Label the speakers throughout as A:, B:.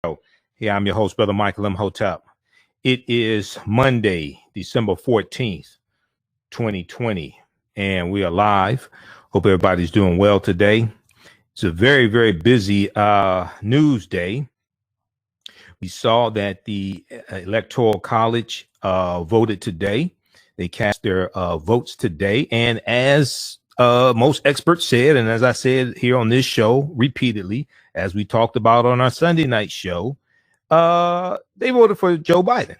A: Hey, I'm your host, Brother Michael Imhotep. It is Monday, December 14th, 2020, and we are live. Hope everybody's doing well today. It's a very, very busy news day. We saw that the Electoral College voted today. They cast their votes today. And as most experts said, and as I said here on this show repeatedly, as we talked about on our Sunday night show, they voted for Joe Biden.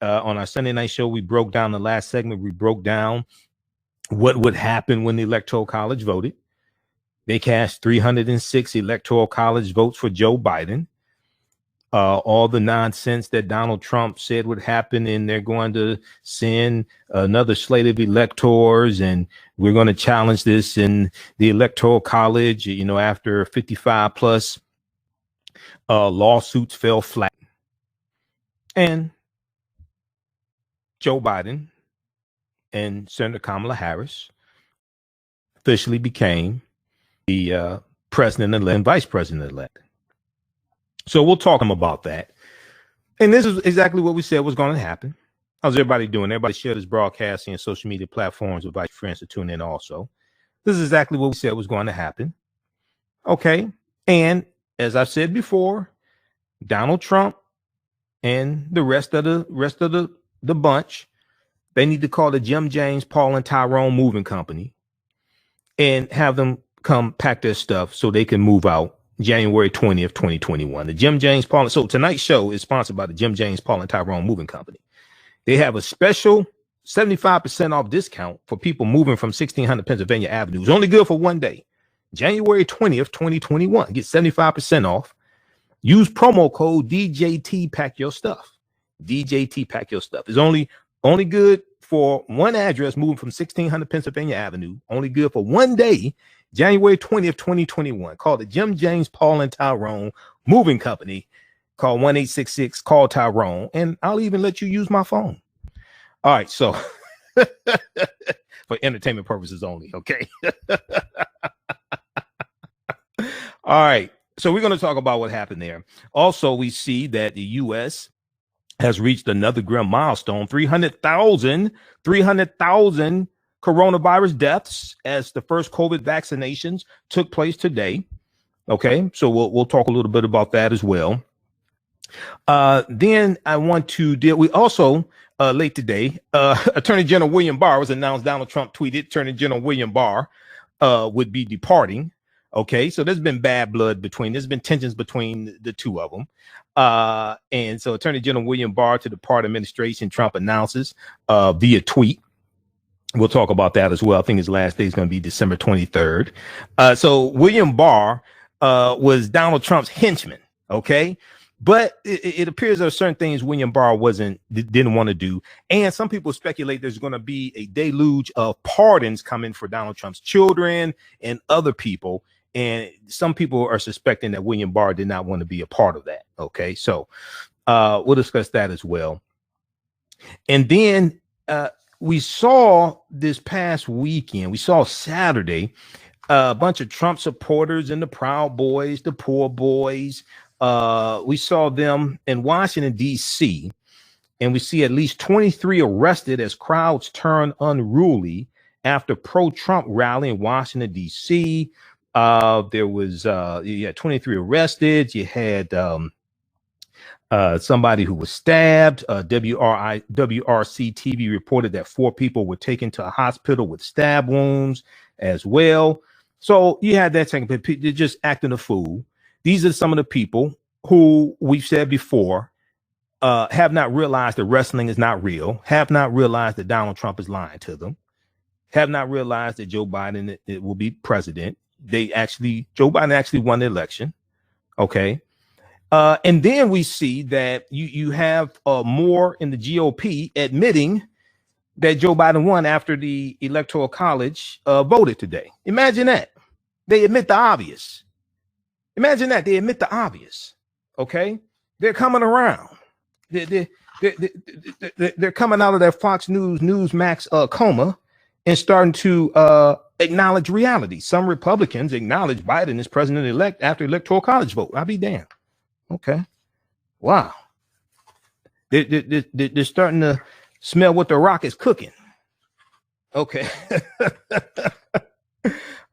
A: On our Sunday night show, we broke down the last segment. We broke down what would happen when the Electoral College voted. They cast 306 Electoral College votes for Joe Biden. All the nonsense that Donald Trump said would happen, and they're going to send another slate of electors, and we're going to challenge this in the Electoral College, you know, after 55 plus lawsuits fell flat. And Joe Biden and Senator Kamala Harris officially became the president-elect and vice president-elect. So we'll talk about that. And this is exactly what we said was going to happen. How's everybody doing? Everybody share this broadcasting and social media platforms. Invite friends to tune in also. This is exactly what we said was going to happen. Okay. And as I've said before, Donald Trump and the rest of the bunch, they need to call the Jim, James, Paul, and Tyrone Moving Company and have them come pack their stuff so they can move out January 20th, 2021. The Jim, James, Paul. So tonight's show is sponsored by the Jim, James, Paul, and Tyrone Moving Company. They have a special 75% off discount for people moving from 1600 Pennsylvania Avenue. It's only good for one day. January 20th, 2021. Get 75% off. Use promo code DJT Pack Your Stuff. DJT Pack Your Stuff. It's only good for one address moving from 1600 Pennsylvania Avenue. Only good for one day. January 20th, 2021. Call the Jim, James, Paul, and Tyrone Moving Company. Call 1-866 Call Tyrone, and I'll even let you use my phone. All right, so for entertainment purposes only, okay? All right, so we're going to talk about what happened there. Also, we see that the U.S. has reached another grim milestone, 300,000 coronavirus deaths as the first COVID vaccinations took place today. Okay, so we'll talk a little bit about that as well. Then I want to deal. We also late today, Attorney General William Barr was announced. Donald Trump tweeted Attorney General William Barr would be departing. Okay, so there's been bad blood there's been tensions between the two of them. And so Attorney General William Barr to depart administration, Trump announces via tweet. We'll talk about that as well. I think his last day is going to be December 23rd. So William Barr was Donald Trump's henchman. Okay. But it appears there are certain things William Barr didn't want to do. And some people speculate there's going to be a deluge of pardons coming for Donald Trump's children and other people. And some people are suspecting that William Barr did not want to be a part of that. Okay. So we'll discuss that as well. And then we saw this past weekend, we saw Saturday, a bunch of Trump supporters and the Proud Boys, the Poor Boys. We saw them in Washington, D.C., and we see at least 23 arrested as crowds turn unruly after pro-Trump rally in Washington, D.C. There was you had 23 arrested. You had somebody who was stabbed. WRC TV reported that 4 people were taken to a hospital with stab wounds as well. So you had that second, they're just acting a fool. These are some of the people who we've said before have not realized that wrestling is not real, have not realized that Donald Trump is lying to them, have not realized that Joe Biden will be president. Joe Biden actually won the election. Okay. And then we see that you have more in the GOP admitting that Joe Biden won after the Electoral College voted today. Imagine that. They admit the obvious. Imagine that. They admit the obvious. Okay. They're coming around. They're coming out of their Fox News, Newsmax coma and starting to acknowledge reality. Some Republicans acknowledge Biden as president-elect after Electoral College vote. I'll be damned. Okay. Wow. They're starting to smell what the rock is cooking. Okay.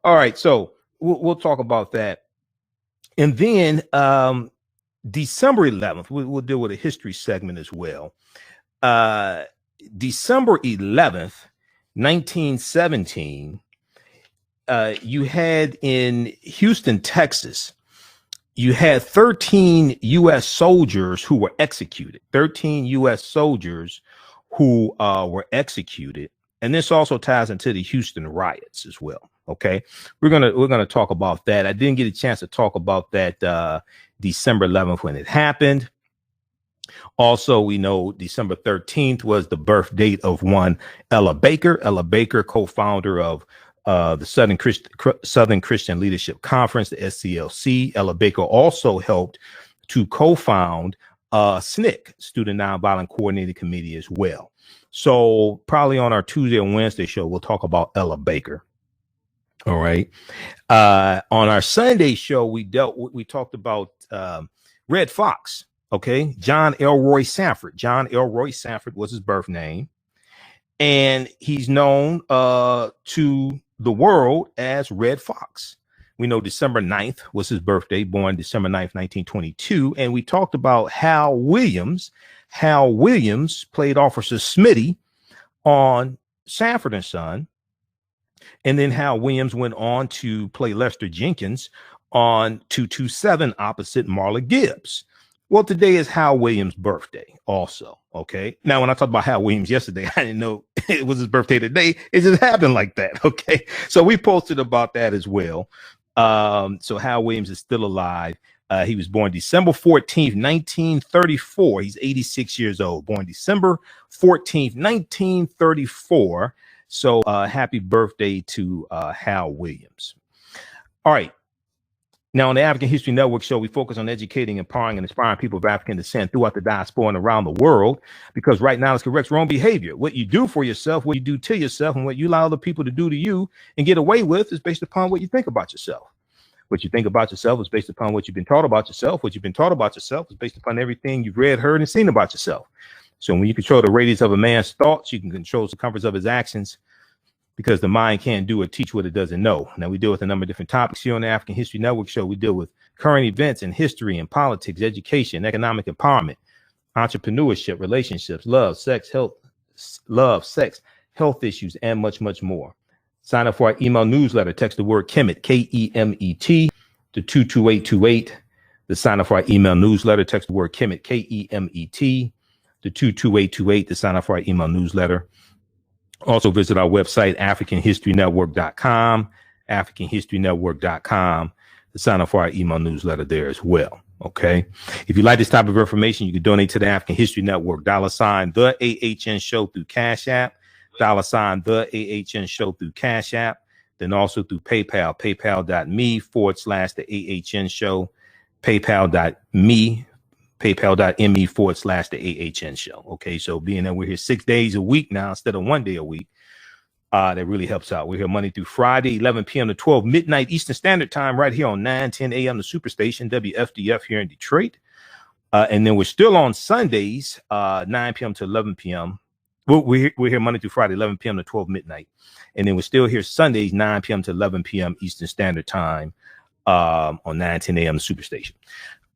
A: All right. So we'll talk about that. And then December 11th, we'll deal with a history segment as well. December 11th, 1917, you had in Houston, Texas, you had 13 U.S. soldiers who were executed. 13 U.S. soldiers who were executed, and this also ties into the Houston riots as well. Okay, we're gonna talk about that. I didn't get a chance to talk about that December 11th when it happened. Also, we know December 13th was the birth date of one Ella Baker. Ella Baker, co-founder of the Southern Christian Leadership Conference, the SCLC. Ella Baker also helped to co-found SNCC, Student Nonviolent Coordinating Committee, as well. So probably on our Tuesday or Wednesday show, we'll talk about Ella Baker. All right. On our Sunday show, we talked about Red Fox. Okay. John Elroy Sanford. John Elroy Sanford was his birth name. And he's known to the world as Red Fox. We know December 9th was his birthday, born December 9th, 1922. And we talked about Hal Williams. Hal Williams played Officer Smitty on Sanford and Son. And then Hal Williams went on to play Lester Jenkins on 227 opposite Marla Gibbs. Well, today is Hal Williams' birthday also. Okay. Now, when I talked about Hal Williams yesterday, I didn't know it was his birthday today. It just happened like that. Okay. So we posted about that as well. So Hal Williams is still alive. He was born December 14th, 1934. He's 86 years old, born December 14th, 1934. So happy birthday to Hal Williams. All right. Now, on the African History Network show, we focus on educating, empowering, and inspiring people of African descent throughout the diaspora and around the world, because right now it's corrects wrong behavior. What you do for yourself, what you do to yourself, and what you allow other people to do to you and get away with is based upon what you think about yourself. What you think about yourself is based upon what you've been taught about yourself. What you've been taught about yourself is based upon everything you've read, heard, and seen about yourself. So when you control the radius of a man's thoughts, you can control the circumference of his actions, because the mind can't do or teach what it doesn't know. Now, we deal with a number of different topics here on the African History Network show. We deal with current events in history and politics, education, economic empowerment, entrepreneurship, relationships, love, sex, health issues, and much, much more. Sign up for our email newsletter. Text the word KEMET, KEMET, to 22828. To sign up for our email newsletter, text the word KEMET, KEMET, to 22828 to sign up for our email newsletter. Also visit our website, AfricanHistoryNetwork.com, AfricanHistoryNetwork.com, to sign up for our email newsletter there as well. Okay. If you like this type of information, you can donate to the African History Network, $, the AHN Show through Cash App, $, the AHN Show through Cash App, then also through PayPal, paypal.me/the AHN Show, paypal.me/the AHN Show. Okay, so being that we're here 6 days a week now instead of 1 day a week, that really helps out. We're here Monday through Friday, 11 p.m. to 12 midnight Eastern Standard Time, right here on 9:10 a.m. the Superstation, WFDF here in Detroit. And then we're still on Sundays, 9 p.m. to 11 p.m. We're here Monday through Friday, 11 p.m. to 12 midnight. And then we're still here Sundays, 9 p.m. to 11 p.m. Eastern Standard Time on 9:10 a.m. the Superstation.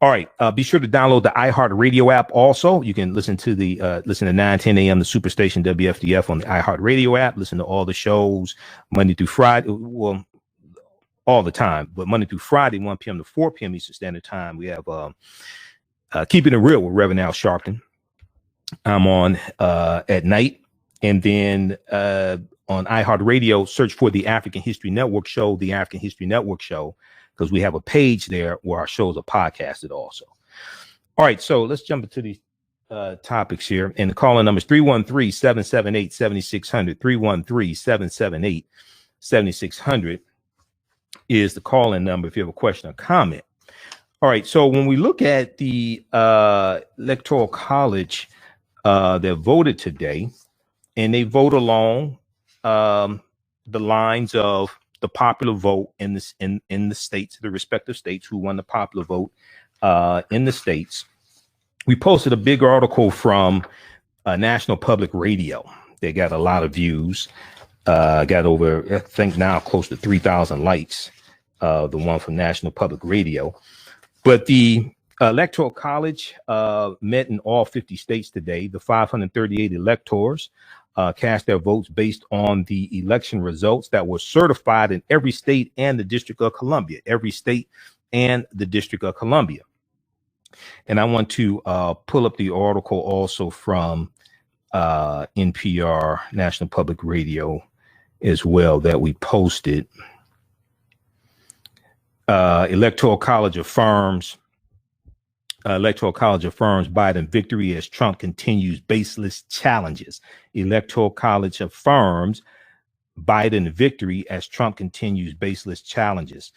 A: All right. Be sure to download the iHeartRadio app. Also, you can listen to 9:10 a.m. the Superstation WFDF on the iHeartRadio app. Listen to all the shows Monday through Friday. Well, all the time, but Monday through Friday, 1 p.m. to 4 p.m. Eastern Standard Time. We have Keeping It Real with Reverend Al Sharpton. I'm on at night, and then on iHeartRadio, search for the African History Network show, the African History Network show, because we have a page there where our shows are podcasted also. All right, so let's jump into these topics here. And the call-in number is 313-778-7600. 313-778-7600 is the call-in number if you have a question or comment. All right, so when we look at the Electoral College that voted today, and they vote along the lines of the popular vote in the states, the respective states who won the popular vote in the States. We posted a big article from National Public Radio. They got a lot of views. Got over, I think now close to 3,000 likes. The one from National Public Radio. But the Electoral College met in all 50 states today. The 538 electors cast their votes based on the election results that were certified in every state and the District of Columbia. Every state and the District of Columbia. And I want to pull up the article also from NPR, National Public Radio, as well, that we posted. Electoral College affirms Biden victory as Trump continues baseless challenges. Electoral College affirms Biden victory as Trump continues baseless challenges.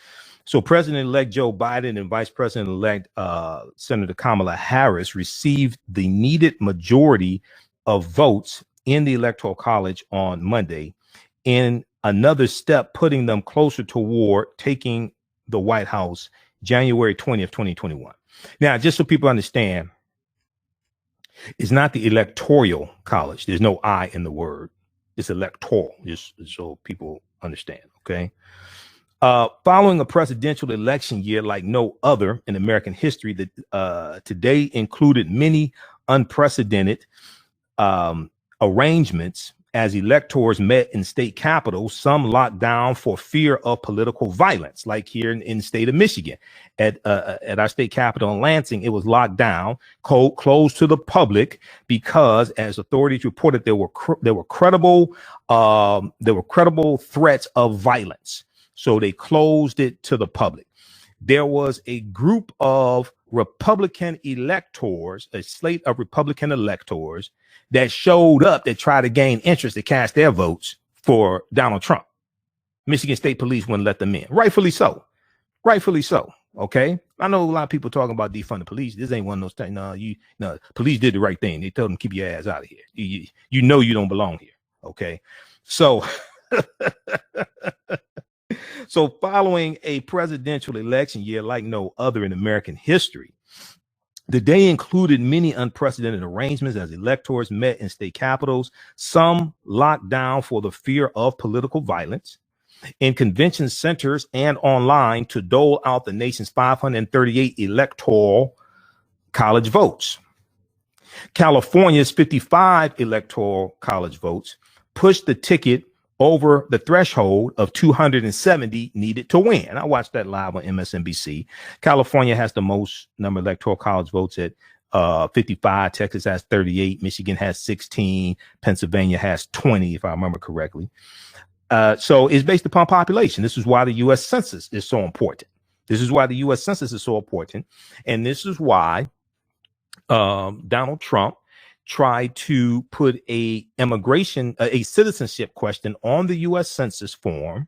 A: So President-elect Joe Biden and Vice President-elect Senator Kamala Harris received the needed majority of votes in the Electoral College on Monday, in another step putting them closer toward taking the White House January 20th, 2021. Now, just so people understand, it's not the Electoral College. There's no I in the word. It's electoral, just so people understand, okay? Following a presidential election year like no other in American history, that today included many unprecedented arrangements as electors met in state capitals, some locked down for fear of political violence, like here in the state of Michigan. At our state capitol in Lansing, it was locked down, closed to the public, because as authorities reported, there were credible threats of violence. So they closed it to the public. There was a group of Republican electors, a slate of Republican electors that showed up that tried to gain interest to cast their votes for Donald Trump. Michigan State Police wouldn't let them in. Rightfully so. Rightfully so. Okay. I know a lot of people talking about defund the police. This ain't one of those things. No, police did the right thing. They told them, keep your ass out of here. You know you don't belong here. Okay. So so following a presidential election year like no other in American history, the day included many unprecedented arrangements as electors met in state capitals, some locked down for the fear of political violence, in convention centers and online to dole out the nation's 538 electoral college votes. California's 55 electoral college votes pushed the ticket over the threshold of 270 needed to win. I watched that live on MSNBC. California has the most number of electoral college votes at 55. Texas has 38. Michigan has 16. Pennsylvania has 20, if I remember correctly. So it's based upon population. This is why the U.S. Census is so important. And this is why Donald Trump tried to put a citizenship question on the U.S. Census form,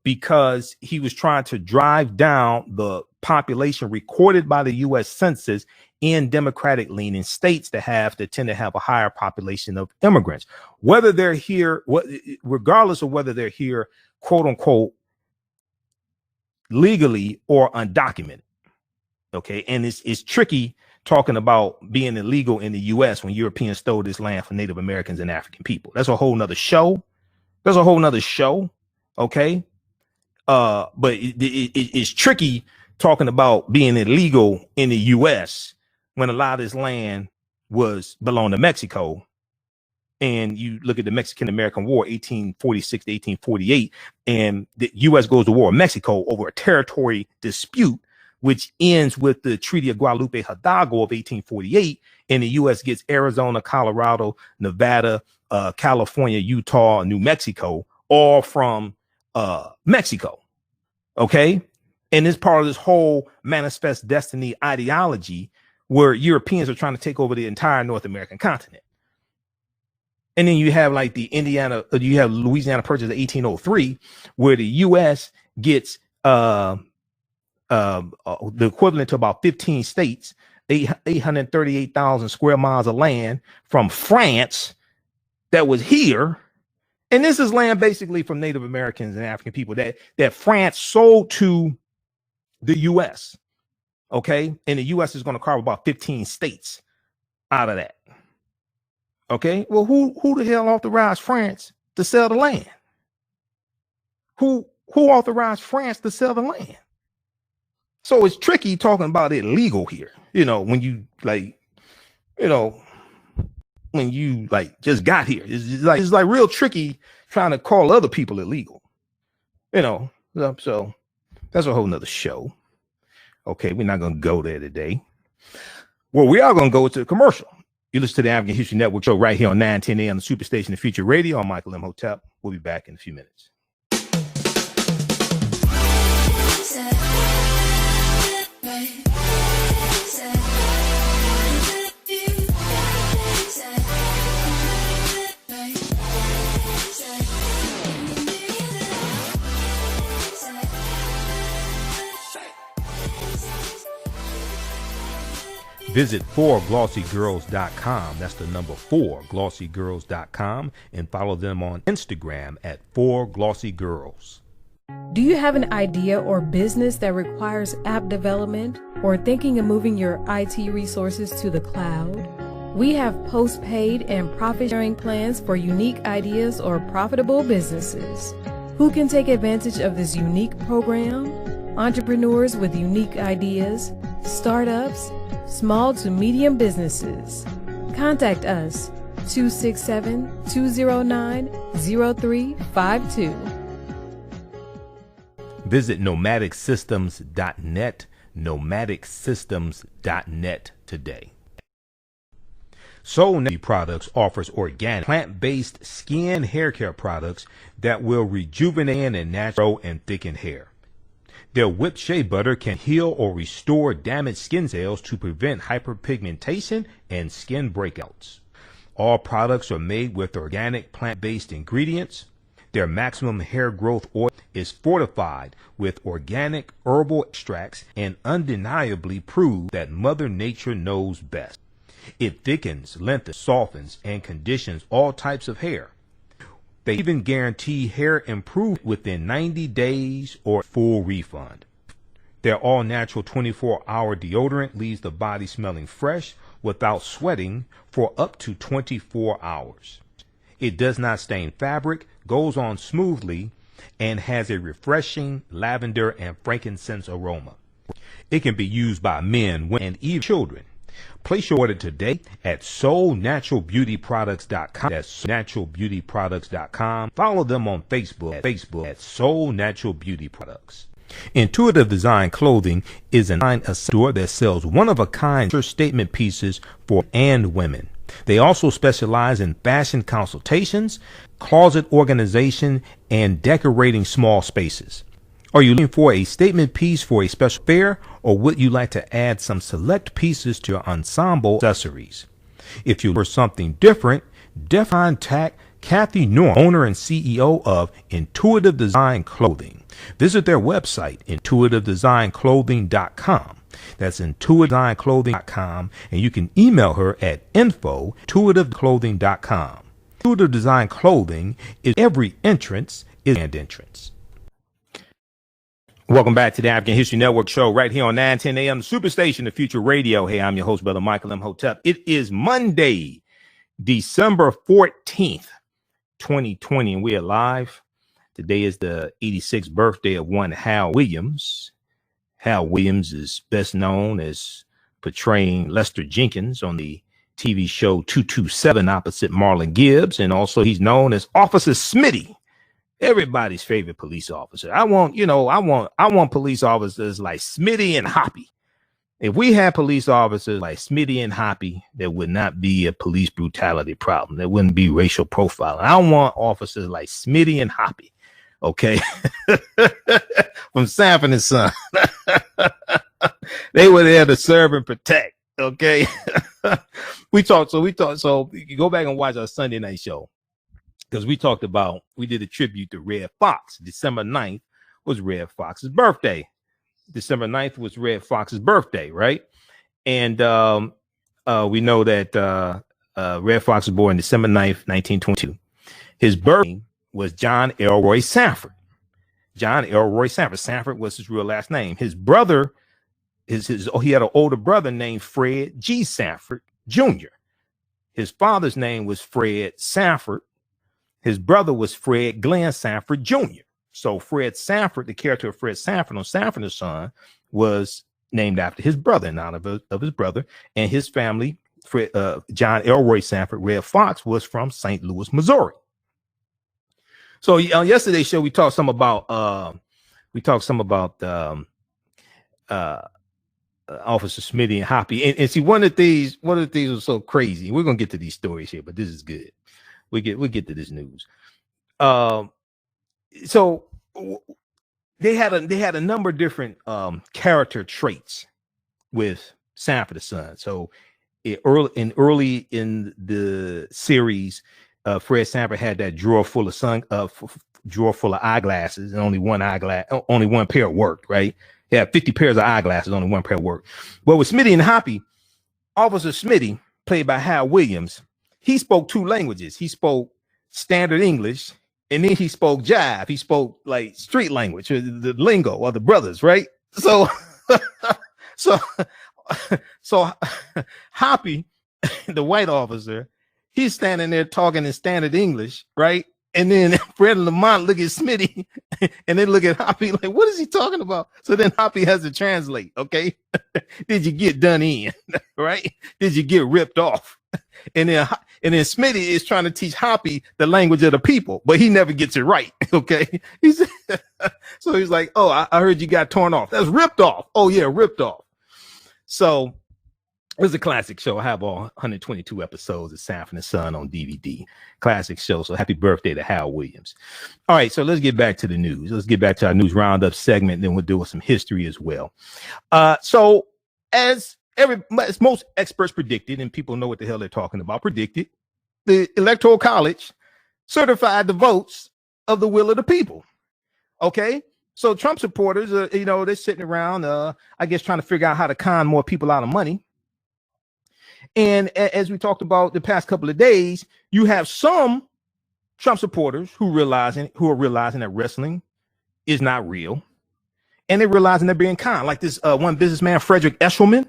A: because he was trying to drive down the population recorded by the U.S. Census in Democratic leaning states that tend to have a higher population of immigrants, whether they're here, regardless of whether they're here, quote unquote, legally or undocumented. Okay. And it's tricky talking about being illegal in the U.S. when Europeans stole this land from Native Americans and African people. That's a whole nother show. Okay. But it's tricky talking about being illegal in the U.S. when a lot of this land belonged to Mexico. And you look at the Mexican-American War, 1846 to 1848, and the U.S. goes to war with Mexico over a territory dispute, which ends with the Treaty of Guadalupe Hidalgo of 1848. And the U.S. gets Arizona, Colorado, Nevada, California, Utah, New Mexico, all from Mexico. Okay. And it's part of this whole manifest destiny ideology where Europeans are trying to take over the entire North American continent. And then you have like Louisiana Purchase of 1803, where the U.S. gets the equivalent to about 15 states, 838,000 square miles of land from France that was here. And this is land basically from Native Americans and African people that France sold to the U.S. Okay. And the U.S. is going to carve about 15 states out of that. Okay. Well, who the hell authorized France to sell the land? Who authorized France to sell the land? So it's tricky talking about it legal here. When you when you just got here, it's like real tricky trying to call other people illegal. So that's a whole nother show. Okay, we're not going to go there today. Well, we are going to go to the commercial. You listen to the African History Network show right here on 910 AM, the Superstation of Future Radio. I'm Michael Imhotep. We'll be back in a few minutes. Visit 4glossygirls.com. That's the number 4glossygirls.com, and follow them on Instagram at 4glossygirls.
B: Do you have an idea or business that requires app development or thinking of moving your IT resources to the cloud? We have postpaid and profit-sharing plans for unique ideas or profitable businesses. Who can take advantage of this unique program? Entrepreneurs with unique ideas, startups, small to medium businesses. Contact us 267-209-0352.
A: Visit nomadicsystems.net, nomadicsystems.net today. Soul Naturals Products offers organic, plant-based skin and hair care products that will rejuvenate and natural and thicken hair. Their whipped shea butter can heal or restore damaged skin cells to prevent hyperpigmentation and skin breakouts. All products are made with organic plant-based ingredients. Their maximum hair growth oil is fortified with organic herbal extracts and undeniably proves that Mother Nature knows best. It thickens, lengthens, softens, and conditions all types of hair. They even guarantee hair improvement within 90 days or full refund. Their all-natural 24-hour deodorant leaves the body smelling fresh without sweating for up to 24 hours. It does not stain fabric, goes on smoothly, and has a refreshing lavender and frankincense aroma. It can be used by men, women, and even children. Place your order today at soulnaturalbeautyproducts.com. That's soulnaturalbeautyproducts.com. Follow them on Facebook at Soul Natural Beauty Products. Intuitive Design Clothing is a store that sells one-of-a-kind statement pieces for and women. They also specialize in fashion consultations, closet organization, and decorating small spaces. Are you looking for a statement piece for a special fair, or would you like to add some select pieces to your ensemble accessories? If you look for something different, contact Kathy Norm, owner and CEO of Intuitive Design Clothing. Visit their website, intuitivedesignClothing.com. That's intuitivedesignClothing.com, and you can email her at info@intuitiveclothing.com. Intuitive Design Clothing is every entrance is an entrance. Welcome back to the African History Network show right here on 910 AM, the Superstation of Future Radio. Hey, I'm your host, Brother Michael Imhotep. It is Monday, December 14th, 2020, and we're live. Today is the 86th birthday of one Hal Williams. Hal Williams is best known as portraying Lester Jenkins on the TV show 227 opposite Marlon Gibbs, and also he's known as Officer Smitty, everybody's favorite police officer. I want police officers like Smitty and Hoppy. If we had police officers like Smitty and Hoppy, there would not be a police brutality problem. There wouldn't be racial profiling. I want officers like Smitty and Hoppy. Okay. From Sanford and Son. They were there to serve and protect. Okay. We talked. So you go back and watch our Sunday night show, because we did a tribute to Red Fox. December 9th was Red Fox's birthday. December 9th was Red Fox's birthday, right? And we know that Red Fox was born December 9th, 1922. His birthday was John Elroy Sanford. John Elroy Sanford. Sanford was his real last name. His brother he had an older brother named Fred G. Sanford Jr. His father's name was Fred Sanford. His brother was Fred Glenn Sanford Jr. So Fred Sanford, the character of Fred Sanford on Sanford and Son, was named after his brother, in honor of his brother. And his family, John Elroy Sanford, Red Fox, was from St. Louis, Missouri. So on yesterday's show, we talked some about Officer Smitty and Hoppy. And see, one of the things was so crazy. We're gonna get to these stories here, but this is good. We get to this news. So they had a number of different character traits with Sanford the Son. So early in the series, Fred Sanford had that drawer full of eyeglasses, and only one pair worked, right? He had 50 pairs of eyeglasses, only one pair worked. Well, with Smitty and Hoppy, Officer Smitty, played by Hal Williams, he spoke two languages. He spoke standard English, and then he spoke jive. He spoke like street language, or the lingo of the brothers, right? So Hoppy, the white officer, he's standing there talking in standard English, right? And then Fred and Lamont look at Smitty and they look at Hoppy like, what is he talking about? So then Hoppy has to translate, okay? Did you get done in, right? Did you get ripped off? And then Smitty is trying to teach Hoppy the language of the people, but he never gets it right, okay? So he's like, oh, I heard you got torn off. That's ripped off. Oh, yeah, ripped off. So it's a classic show. I have all 122 episodes of Sanford and Son on DVD. Classic show. So happy birthday to Hal Williams. All right, so let's get back to the news. Let's get back to our news roundup segment. Then we'll do some history as well. So as most experts predicted, and people know what the hell they're talking about, predicted, the Electoral College certified the votes of the will of the people. Okay. So Trump supporters, they're sitting around, I guess, trying to figure out how to con more people out of money. And as we talked about the past couple of days, you have some Trump supporters who are realizing that wrestling is not real, and they're realizing they're being conned. Like this one businessman, Frederick Eshelman,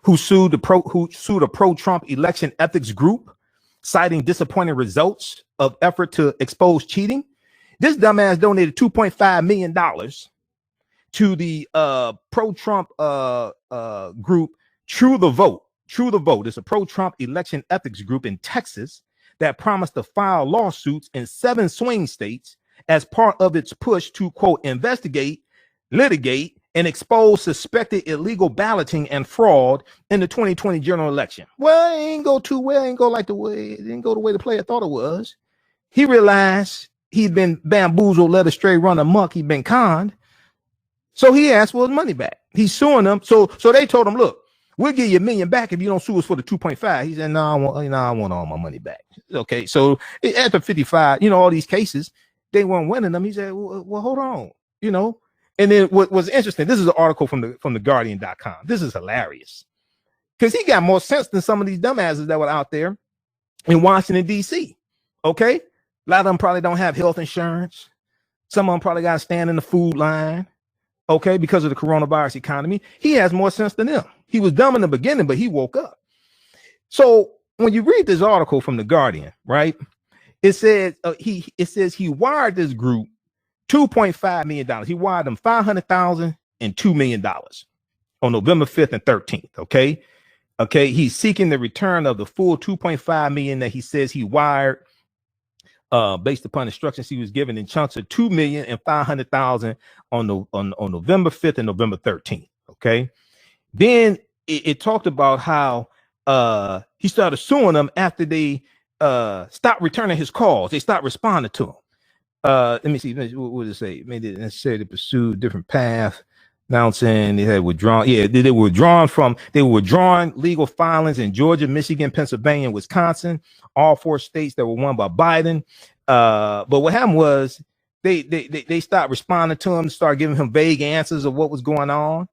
A: who sued a pro-Trump election ethics group, citing disappointing results of effort to expose cheating. This dumbass donated $2.5 million to the pro-Trump group True the Vote. True the Vote is a pro-Trump election ethics group in Texas that promised to file lawsuits in 7 swing states as part of its push to, quote, investigate, litigate, and expose suspected illegal balloting and fraud in the 2020 general election. Well, it ain't go too well. It didn't go the way the player thought it was. He realized he'd been bamboozled, led astray, run amok. He'd been conned. So he asked for his money back. He's suing them. So they told him, look, we'll give you $1 million back if you don't sue us for the 2.5. He said, no, I want all my money back. Okay. So after 55, all these cases, they weren't winning them. He said, well, hold on, And then what was interesting, this is an article from the Guardian.com. This is hilarious because he got more sense than some of these dumbasses that were out there in Washington, D.C. Okay. A lot of them probably don't have health insurance. Some of them probably got to stand in the food line. Okay. Because of the coronavirus economy. He has more sense than them. He was dumb in the beginning, but he woke up. So when you read this article from the Guardian, right, it says he wired this group $2.5 million. He wired them $500,000 and $2 million on November 5th and 13th. Okay. He's seeking the return of the full $2.5 million that he says he wired based upon instructions he was given in chunks of $2 million and $500,000 on November 5th and November 13th. Okay. Then it talked about how he started suing them after they stopped returning his calls. They stopped responding to him. Let me see. What did it say? Made it necessary to pursue a different path. Announcing they had withdrawn. Yeah, they were withdrawing legal filings in Georgia, Michigan, Pennsylvania, and Wisconsin, all 4 states that were won by Biden. But what happened was they stopped responding to him, started giving him vague answers of what was going on.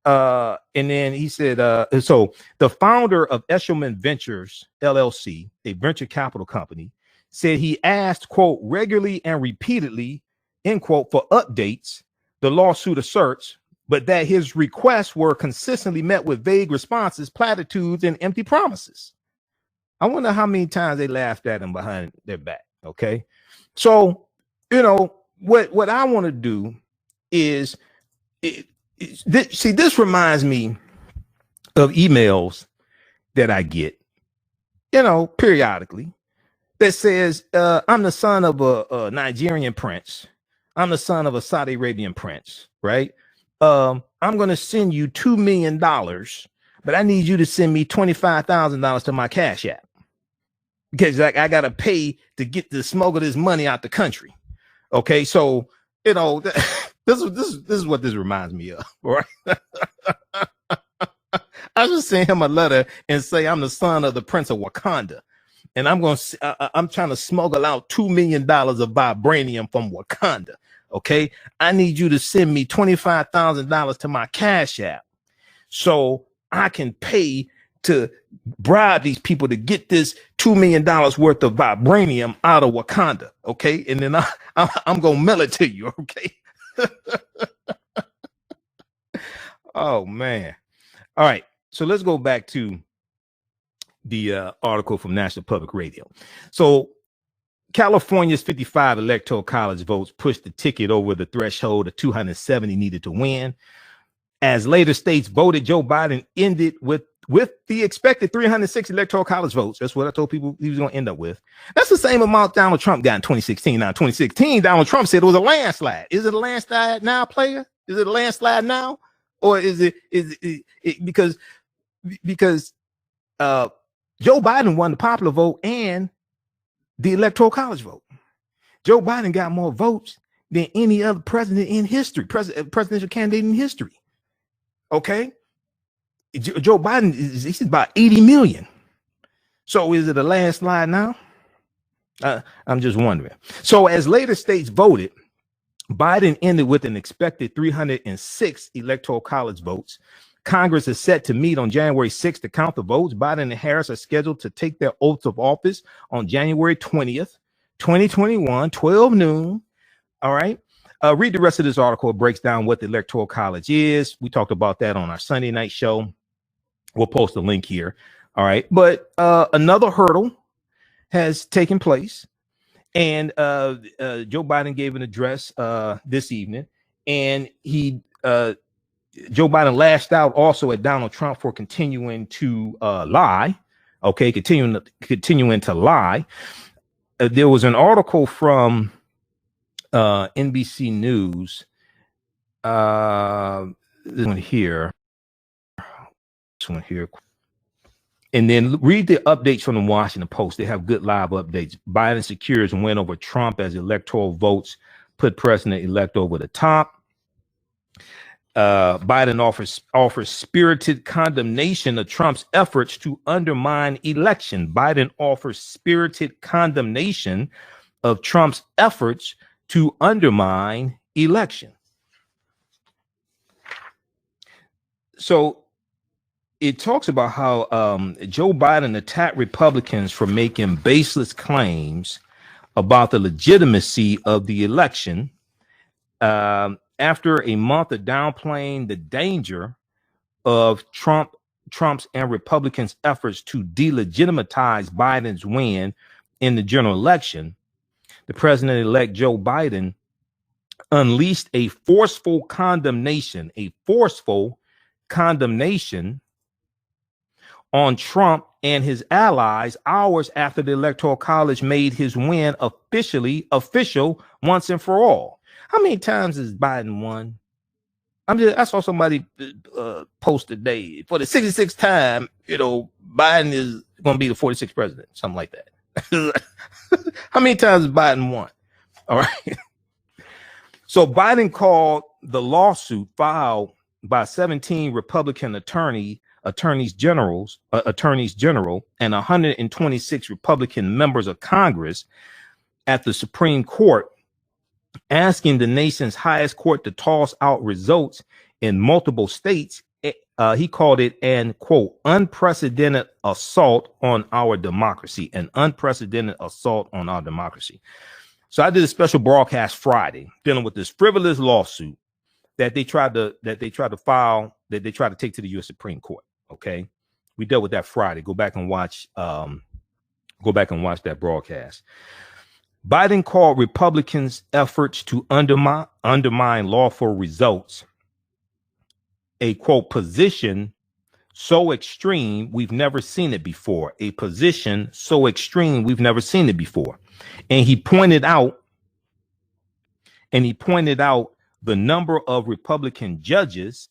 A: And then he said, so the founder of Eshelman Ventures, LLC, a venture capital company, said he asked, quote, regularly and repeatedly, end quote, for updates. The lawsuit asserts but that his requests were consistently met with vague responses, platitudes, and empty promises. I wonder how many times they laughed at him behind their back. Okay. So, what I want to do is, this reminds me of emails that I get, periodically, that says, I'm the son of a Nigerian prince. I'm the son of a Saudi Arabian prince, right? I'm going to send you $2 million, but I need you to send me $25,000 to my Cash App, because I got to pay to get the smuggle this money out the country. Okay. So, this is what this reminds me of, right? I just send him a letter and say, I'm the son of the Prince of Wakanda. And I'm trying to smuggle out $2 million of vibranium from Wakanda. Okay. I need you to send me $25,000 to my Cash App so I can pay to bribe these people to get this $2 million worth of vibranium out of Wakanda. Okay. And then I'm going to mail it to you. Okay. Oh, man. All right. So let's go back to the article from National Public Radio. So California's 55 Electoral College votes pushed the ticket over the threshold of 270 needed to win. As later states voted, Joe Biden ended with the expected 306 Electoral College votes. That's what I told people he was going to end up with. That's the same amount Donald Trump got in 2016. Now, 2016, Donald Trump said it was a landslide. Is it a landslide now, player? Is it a landslide now? Or is it because Joe Biden won the popular vote and the Electoral College vote. Joe Biden got more votes than any other president in history, presidential candidate in history. Okay. Joe Biden he's about 80 million. So is it a landslide now? I'm just wondering. So as later states voted, Biden ended with an expected 306 Electoral College votes. Congress is set to meet on January 6th to count the votes. Biden and Harris are scheduled to take their oaths of office on January 20th, 2021, 12 noon. All right. Read the rest of this article. It breaks down what the Electoral College is. We talked about that on our Sunday night show. We'll post a link here. All right. But another hurdle has taken place. And Joe Biden gave an address this evening, and Joe Biden lashed out also at Donald Trump for continuing to lie. Okay, continuing to lie. There was an article from NBC News. This one here. And then read the updates from the Washington Post. They have good live updates. Biden secures win over Trump as electoral votes put President-elect over the top. Biden offers spirited condemnation of Trump's efforts to undermine election. Biden offers spirited condemnation of Trump's efforts to undermine election. So it talks about how Joe Biden attacked Republicans for making baseless claims about the legitimacy of the election. After a month of downplaying the danger of Trump's and Republicans' efforts to delegitimize Biden's win in the general election, the president-elect Joe Biden unleashed a forceful condemnation on Trump and his allies hours after the Electoral College made his win official once and for all. How many times has Biden won? I saw somebody post today for the 66th time, Biden is going to be the 46th president, something like that. How many times has Biden won? All right. So Biden called the lawsuit filed by 17 Republican attorneys general, and 126 Republican members of Congress at the Supreme Court, asking the nation's highest court to toss out results in multiple states. He called it an, quote, unprecedented assault on our democracy, an unprecedented assault on our democracy. So I did a special broadcast Friday dealing with this frivolous lawsuit that they tried to take to the U.S. Supreme Court. Okay, we dealt with that Friday. Go back and watch that broadcast. Biden called Republicans' efforts to undermine lawful results a, quote, position so extreme we've never seen it before. A position so extreme we've never seen it before. And he pointed out the number of Republican judges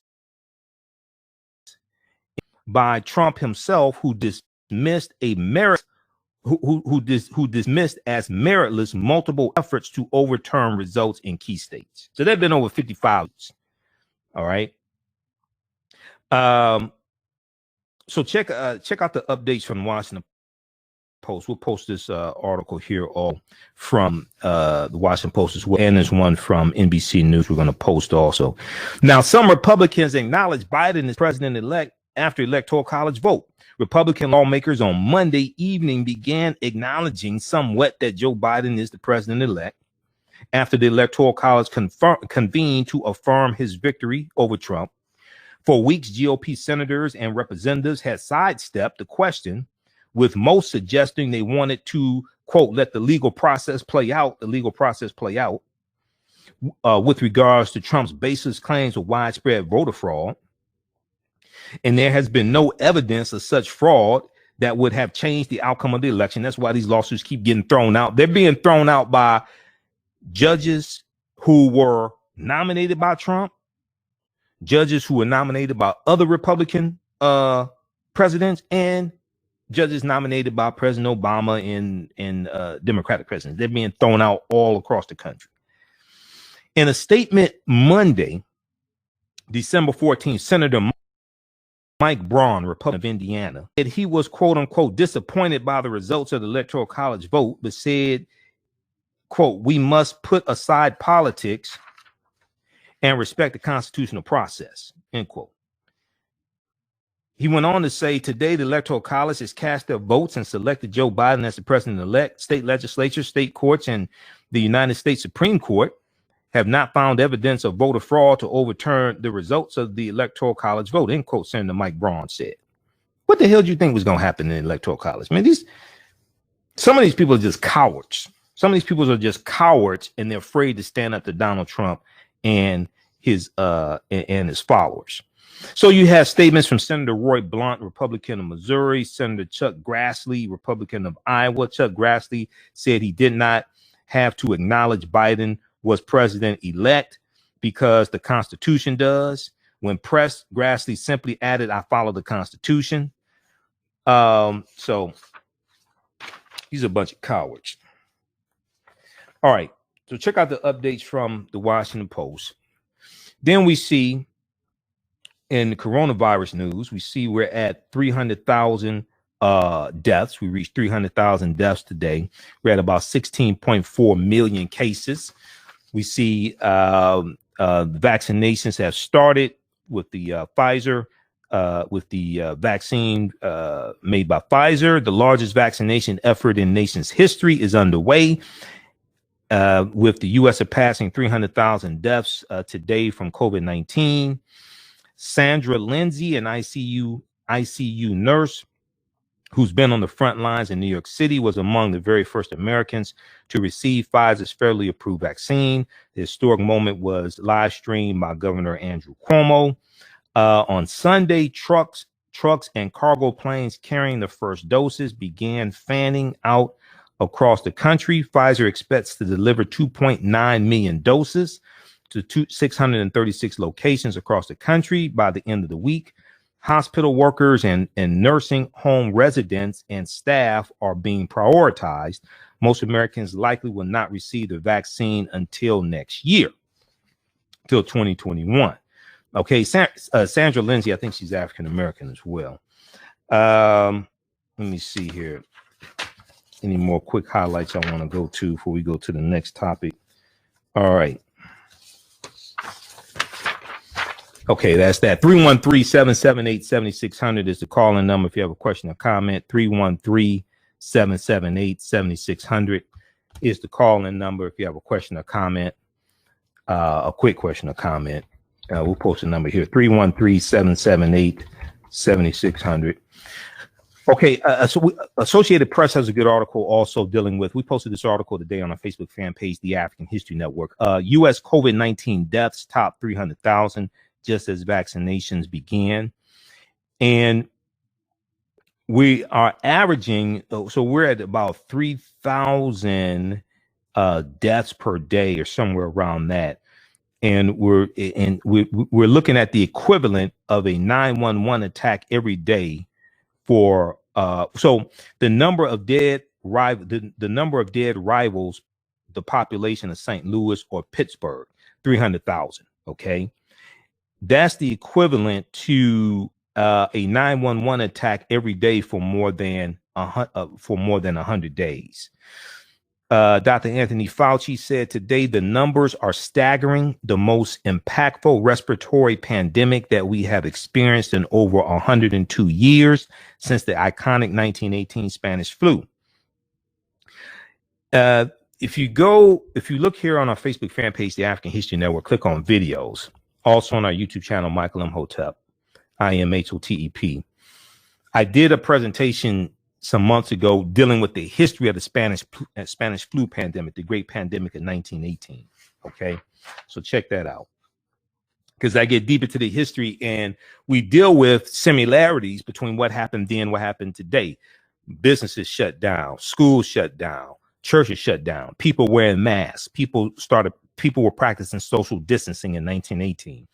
A: by Trump himself who dismissed who dismissed as meritless multiple efforts to overturn results in key states. So there have been over 55. All right. So check out the updates from Washington Post. We'll post this article here all from the Washington Post as well. And there's one from NBC News we're going to post also. Now, some Republicans acknowledge Biden as president-elect after Electoral College vote. Republican lawmakers on Monday evening began acknowledging somewhat that Joe Biden is the president-elect after the Electoral College convened to affirm his victory over Trump. For weeks, GOP senators and representatives had sidestepped the question, with most suggesting they wanted to, quote, let the legal process play out with regards to Trump's baseless claims of widespread voter fraud. And there has been no evidence of such fraud that would have changed the outcome of the election. That's why these lawsuits keep getting thrown out. They're being thrown out by judges who were nominated by Trump, judges who were nominated by other Republican presidents, and judges nominated by President Obama and Democratic presidents. They're being thrown out all across the country. In a statement Monday, December 14th, Senator Mike Braun, Republican of Indiana, said he was, quote unquote, disappointed by the results of the Electoral College vote, but said, quote, we must put aside politics and respect the constitutional process, end quote. He went on to say, today, the Electoral College has cast their votes and selected Joe Biden as the president-elect. State legislatures, state courts, and the United States Supreme Court have not found evidence of voter fraud to overturn the results of the Electoral College vote, end quote, Senator Mike Braun said. What the hell do you think was going to happen in the Electoral College? Man, some of these people are just cowards. Some of these people are just cowards, and they're afraid to stand up to Donald Trump and his followers. So you have statements from Senator Roy Blunt, Republican of Missouri, Senator Chuck Grassley, Republican of Iowa. Chuck Grassley said he did not have to acknowledge Biden was president-elect because the Constitution does. When pressed, Grassley simply added, I follow the Constitution. So he's a bunch of cowards. All right. So check out the updates from the Washington Post. Then we see in the coronavirus news, we see we're at 300,000 deaths. We reached 300,000 deaths today. We're at about 16.4 million cases. We see vaccinations have started with the Pfizer, with the vaccine made by Pfizer. The largest vaccination effort in nation's history is underway, with the U.S. surpassing 300,000 deaths today from COVID-19. Sandra Lindsay, an ICU nurse who's been on the front lines in New York City, was among the very first Americans to receive Pfizer's federally approved vaccine. The historic moment was live streamed by Governor Andrew Cuomo. On Sunday, trucks and cargo planes carrying the first doses began fanning out across the country. Pfizer expects to deliver 2.9 million doses to 636 locations across the country by the end of the week. Hospital workers and nursing home residents and staff are being prioritized. Most Americans likely will not receive the vaccine until next year, till 2021. Okay, Sandra Lindsay, I think she's African American as well. Let me see here. Any more quick highlights I want to go to before we go to the next topic? All right. Okay, that's that. 313-778-7600 is the call-in number if you have a question or comment. 313-778-7600 is the call-in number if you have a question or comment, a quick question or comment. We'll post a number here, 313-778-7600. Okay, Associated Press has a good article also dealing with, we posted this article today on our Facebook fan page, The African History Network. U.S. COVID-19 deaths top 300,000 just as vaccinations began. And we are averaging, so we're at about 3,000 deaths per day or somewhere around that. And we're looking at the equivalent of a 911 attack every day for so the number of dead rivals the population of St. Louis or Pittsburgh, 300,000. Okay, that's the equivalent to a 911 attack every day for more than 100 days. Dr. Anthony Fauci said today the numbers are staggering, the most impactful respiratory pandemic that we have experienced in over 102 years since the iconic 1918 Spanish flu. If you look here on our Facebook fan page, The African History Network, click on videos. Also on our YouTube channel, Michael Imhotep, IMHOTEP. I did a presentation some months ago dealing with the history of the Spanish flu pandemic, the great pandemic of 1918. Okay, so check that out, because I get deep into the history and we deal with similarities between what happened then, what happened today. Businesses shut down, schools shut down, churches shut down, people wearing masks, people were practicing social distancing in 1918.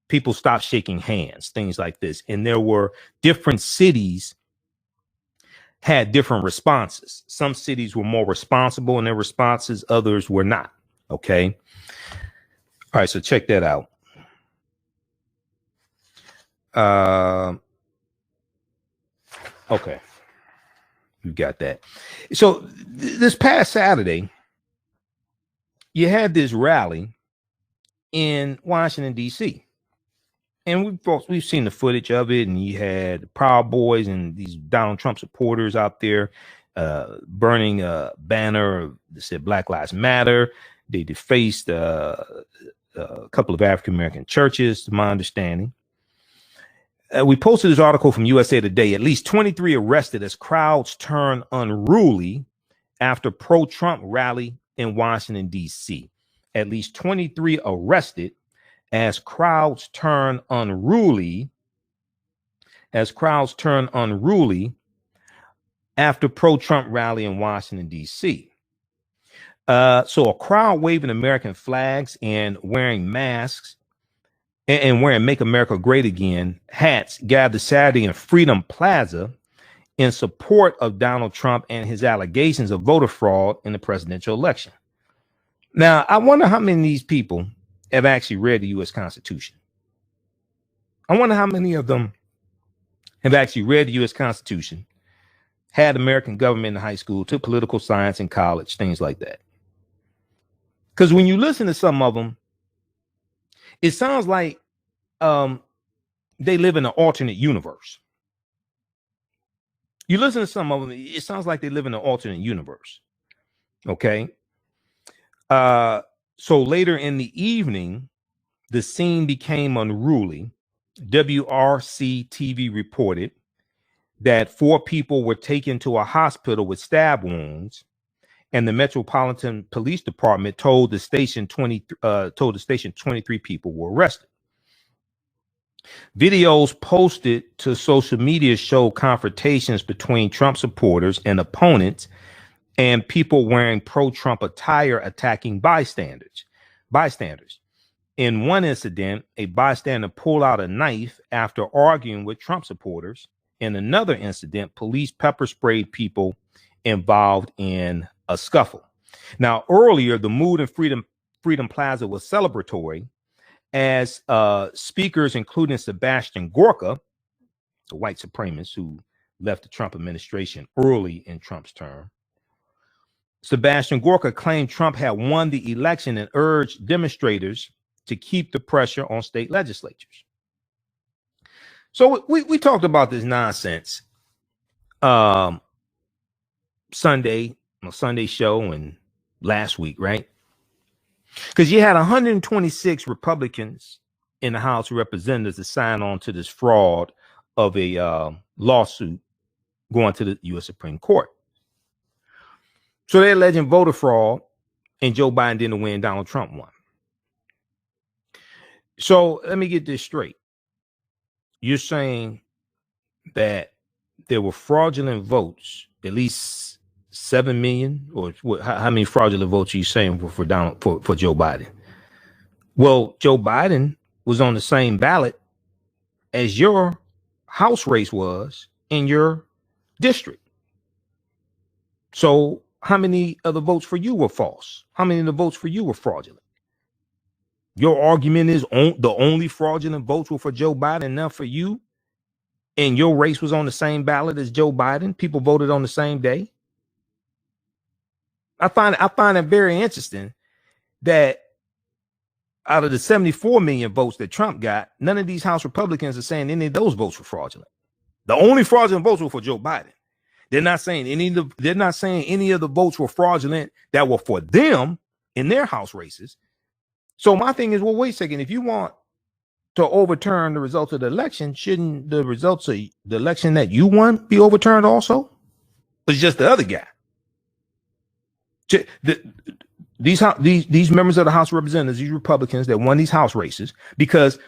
A: People stopped shaking hands, things like this. And there were different cities had different responses. Some cities were more responsible in their responses, others were not. Okay. All right, so check that out. Okay. You got that. So this past Saturday, you had this rally in Washington, D.C. And we've seen the footage of it, and you had the Proud Boys and these Donald Trump supporters out there burning a banner that said Black Lives Matter. They defaced a couple of African American churches, to my understanding. We posted this article from USA Today. At least 23 arrested as crowds turn unruly after pro-Trump rally in Washington, D.C. At least 23 arrested as crowds turn unruly after pro-Trump rally in Washington, D.C. So a crowd waving American flags and wearing masks and wearing Make America Great Again hats gathered Saturday in Freedom Plaza in support of Donald Trump and his allegations of voter fraud in the presidential election. Now, I wonder how many of these people have actually read the U.S. Constitution. I wonder how many of them have actually read the U.S. Constitution, had American government in high school, took political science in college, things like that. Because when you listen to some of them, it sounds like they live in an alternate universe. You listen to some of them, it sounds like they live in an alternate universe. Okay. So later in the evening, the scene became unruly. WRC TV reported that 4 people were taken to a hospital with stab wounds, and the Metropolitan Police Department told the station 23 people were arrested. Videos posted to social media show confrontations between Trump supporters and opponents, and people wearing pro-Trump attire attacking bystanders. In one incident, a bystander pulled out a knife after arguing with Trump supporters. In another incident, police pepper sprayed people involved in a scuffle. Now, earlier, the mood in Freedom Plaza was celebratory as speakers, including Sebastian Gorka, the white supremacist who left the Trump administration early in Trump's term. Sebastian Gorka claimed Trump had won the election and urged demonstrators to keep the pressure on state legislatures. So we talked about this nonsense Sunday show and last week, right? Because you had 126 Republicans in the House of Representatives to sign on to this fraud of a lawsuit going to the U.S. Supreme Court. So they're alleging voter fraud, and Joe Biden didn't win, Donald Trump won. So let me get this straight. You're saying that there were fraudulent votes, at least 7 million, or how many fraudulent votes are you saying for Joe Biden? Well, Joe Biden was on the same ballot as your House race was in your district. So how many of the votes for you were false? How many of the votes for you were fraudulent? Your argument is the only fraudulent votes were for Joe Biden and not for you, and your race was on the same ballot as Joe Biden. People voted on the same day. I find it very interesting that out of the 74 million votes that Trump got, none of these House Republicans are saying any of those votes were fraudulent. The only fraudulent votes were for Joe Biden. They're not saying any of the votes were fraudulent that were for them in their House races. So my thing is, well, wait a second. If you want to overturn the results of the election, shouldn't the results of the election that you won be overturned also? It's just the other guy. These members of the House of Representatives, these Republicans that won these House races, because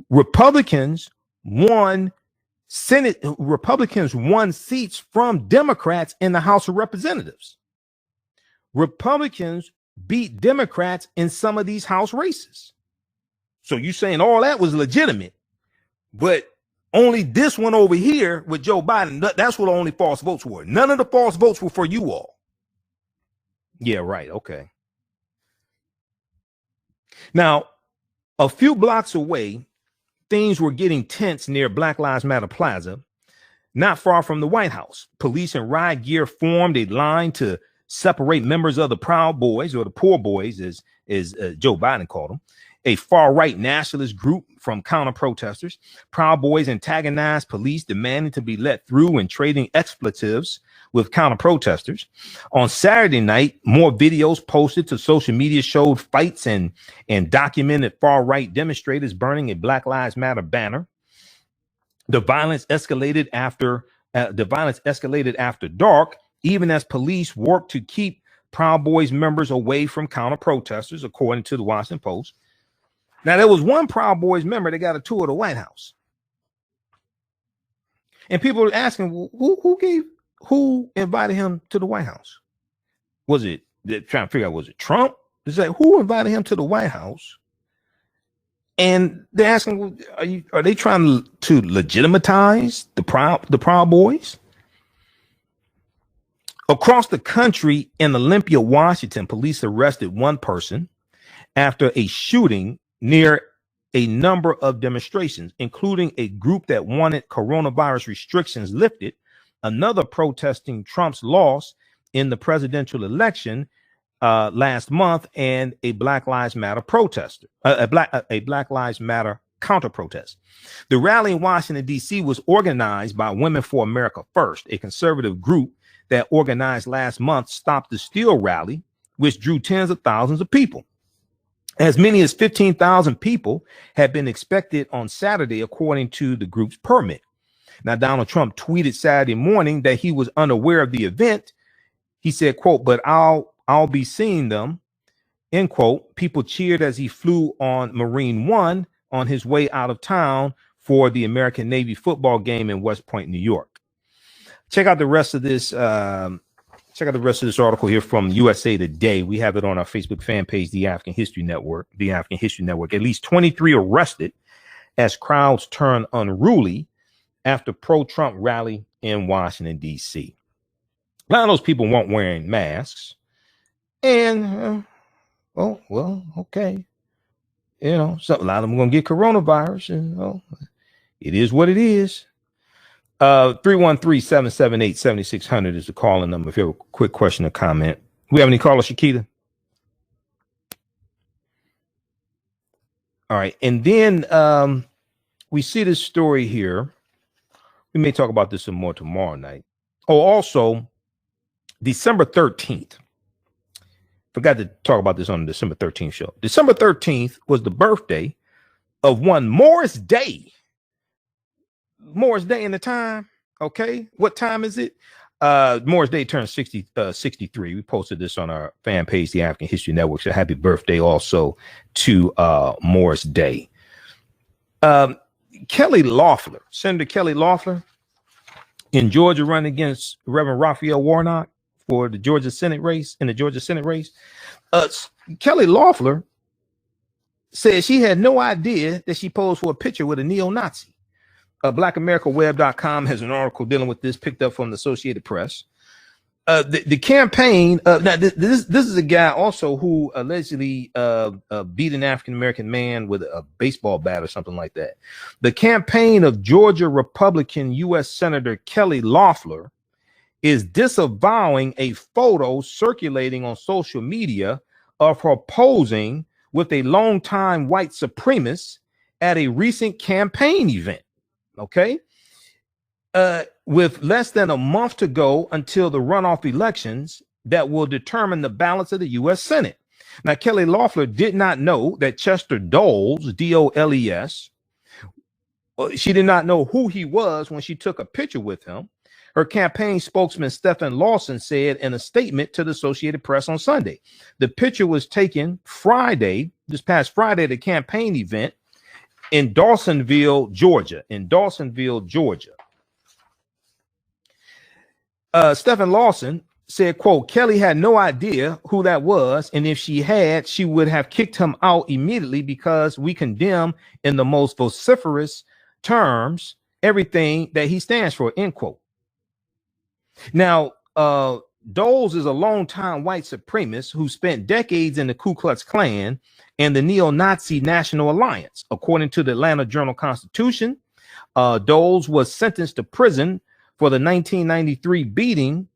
A: Republicans won seats from Democrats in the House of Representatives. Republicans beat Democrats in some of these House races. So you saying all that was legitimate, but only this one over here with Joe Biden, that's what the only false votes were. None of the false votes were for you all. Yeah, right. Okay. Now, a few blocks away, things were getting tense near Black Lives Matter Plaza, not far from the White House. Police in riot gear formed a line to separate members of the Proud Boys, or the Poor Boys, as Joe Biden called them, a far-right nationalist group, from counter-protesters. Proud Boys antagonized police, demanding to be let through and trading expletives with counter-protesters. On Saturday night, more videos posted to social media showed fights and documented far-right demonstrators burning a Black Lives Matter banner. The violence escalated after dark, even as police worked to keep Proud Boys members away from counter-protesters, according to the Washington Post. Now, there was one Proud Boys member that got a tour of the White House. And people were asking, well, who invited him to the White House? They're trying to figure out, was it Trump? It's like, who invited him to the White House? And they're asking, well, are they trying to legitimize the Proud Boys? Across the country in Olympia, Washington, police arrested one person after a shooting near a number of demonstrations, including a group that wanted coronavirus restrictions lifted, another protesting Trump's loss in the presidential election last month, and a Black Lives Matter protester, a Black Lives Matter counter protest. The rally in Washington, D.C. was organized by Women for America First, a conservative group that organized last month's Stop the Steal rally, which drew tens of thousands of people. As many as 15,000 people had been expected on Saturday, according to the group's permit. Now, Donald Trump tweeted Saturday morning that he was unaware of the event. He said, quote, "But I'll be seeing them," end quote. People cheered as he flew on Marine One on his way out of town for the American Navy football game in West Point, New York. Check out the rest of this. Check out the rest of this article here from USA Today. We have it on our Facebook fan page, The African History Network. The African History Network. At least 23 arrested as crowds turn unruly after pro-Trump rally in Washington, D.C. A lot of those people weren't wearing masks. And, okay. So a lot of them are going to get coronavirus. And, it is what it is. 313-778-7600 is the calling number if you have a quick question or comment. We have any callers, Shakita? All right. And then we see this story here. We may talk about this some more tomorrow night. Oh, also, December 13th. Forgot to talk about this on the December 13th show. December 13th was the birthday of one Morris Day. Morris Day in the time. Okay. What time is it? Morris Day turned 63. We posted this on our fan page, the African History Network. So happy birthday also to Morris Day. Kelly Loeffler, Senator Kelly Loeffler in Georgia, running against Reverend Raphael Warnock for the Georgia Senate race. Kelly Loeffler said she had no idea that she posed for a picture with a neo-Nazi. BlackAmericaWeb.com has an article dealing with this, picked up from the Associated Press. The campaign, now this is a guy also who allegedly beat an African-American man with a baseball bat or something like that. The campaign of Georgia Republican U.S. Senator Kelly Loeffler is disavowing a photo circulating on social media of her posing with a longtime white supremacist at a recent campaign event. Okay. With less than a month to go until the runoff elections that will determine the balance of the U.S. Senate. Now, Kelly Loeffler did not know that Chester Doles, D-O-L-E-S, she did not know who he was when she took a picture with him. Her campaign spokesman, Stephen Lawson, said in a statement to the Associated Press on Sunday, the picture was taken this past Friday, at the campaign event in Dawsonville, Georgia. Stephen Lawson said, quote, Kelly had no idea who that was, and if she had, she would have kicked him out immediately because we condemn in the most vociferous terms everything that he stands for, end quote. Now, Doles is a longtime white supremacist who spent decades in the Ku Klux Klan and the neo-Nazi National Alliance. According to the Atlanta Journal-Constitution, Doles was sentenced to prison for the 1993 beating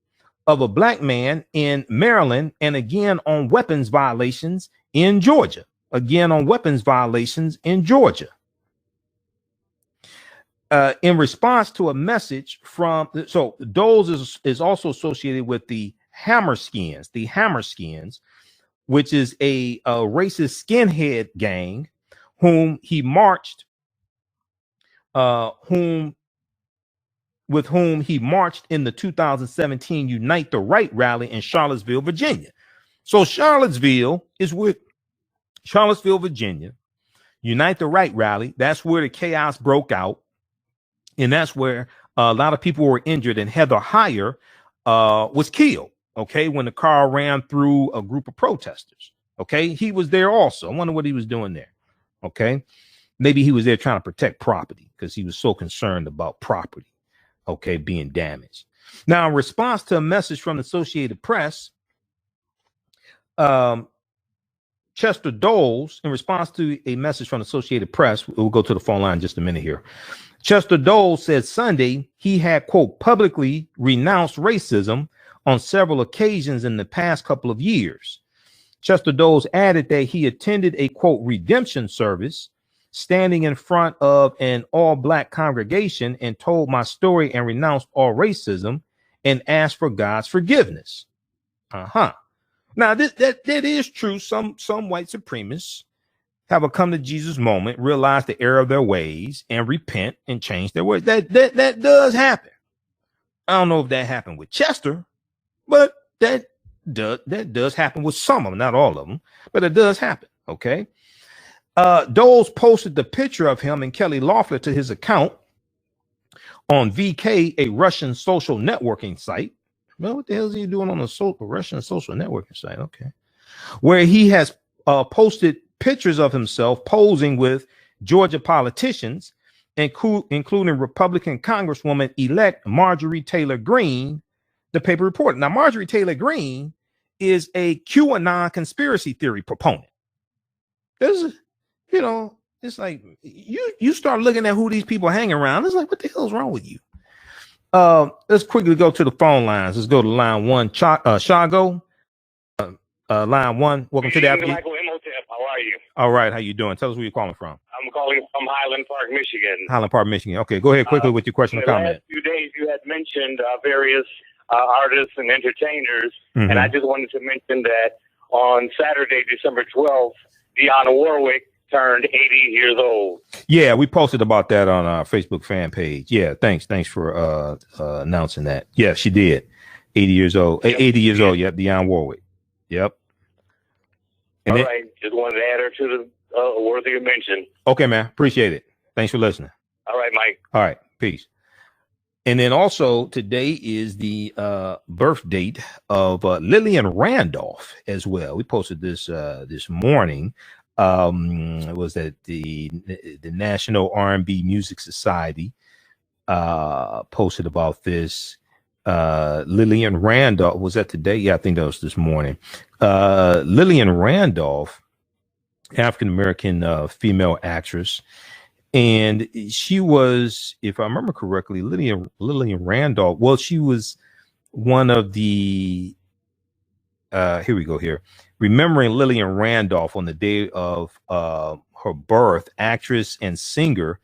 A: of a black man in Maryland, and again on weapons violations in Georgia. In response to a message from, so Doles is also associated with the Hammerskins, which is a racist skinhead gang with whom he marched in the 2017 Unite the Right rally in Charlottesville, Virginia. So Charlottesville, Virginia, Unite the Right rally. That's where the chaos broke out. And that's where a lot of people were injured, and Heather Heyer was killed, okay, when the car ran through a group of protesters. Okay, he was there also. I wonder what he was doing there. Okay, maybe he was there trying to protect property because he was so concerned about property, okay, being damaged. Now, in response to a message from the Associated Press, Chester Doles, in response to a message from the Associated Press, we'll go to the phone line in just a minute here. Chester Doles said Sunday he had, quote, publicly renounced racism on several occasions in the past couple of years. Chester Doles added that he attended a, quote, redemption service standing in front of an all-black congregation and told my story and renounced all racism and asked for God's forgiveness. Now, that is true. Some white supremacists have a come to Jesus moment, realize the error of their ways, and repent and change their ways. That does happen. I don't know if that happened with Chester, but that does happen with some of them, not all of them, but it does happen. Okay. Doles posted the picture of him and Kelly Loeffler to his account on VK, a Russian social networking site. Well, what the hell is he doing on a Russian social networking site? Okay. Where he has posted pictures of himself posing with Georgia politicians, including Republican Congresswoman-elect Marjorie Taylor Greene, the paper reported. Now, Marjorie Taylor Greene is a QAnon conspiracy theory proponent. There's, it's like you start looking at who these people hang around. It's like, what the hell's wrong with you? Let's quickly go to the phone lines. Let's go to line one. Shago, line one. Welcome to the afternoon.
C: Michael Imhotep. How are you?
A: All right. How you doing? Tell us where you're calling from.
C: I'm calling from Highland Park, Michigan.
A: Highland Park, Michigan. Okay, go ahead quickly with your question or comment.
C: The last few days you had mentioned various artists and entertainers, and I just wanted to mention that on Saturday, December 12th, Dionne Warwick turned 80 years old.
A: Yeah, we posted about that on our Facebook fan page. Yeah, thanks for announcing that. Yeah, she did. 80 years old.
C: Yep.
A: 80 years old. Yep, Dionne Warwick. Yep. And
C: all right, just wanted to add her to the worthy of mention.
A: Okay, man. Appreciate it. Thanks for listening.
C: All right, Mike.
A: All right, peace. And then also today is the birth date of Lillian Randolph as well. We posted this this morning. It was at the National R&B Music Society posted about this. Lillian Randolph, was that today? Yeah, I think that was this morning. Lillian Randolph, African-American female actress. And she was, if I remember correctly, Lillian Randolph. Well, she was one of the, here we go here. Remembering Lillian Randolph on the day of her birth, actress and singer,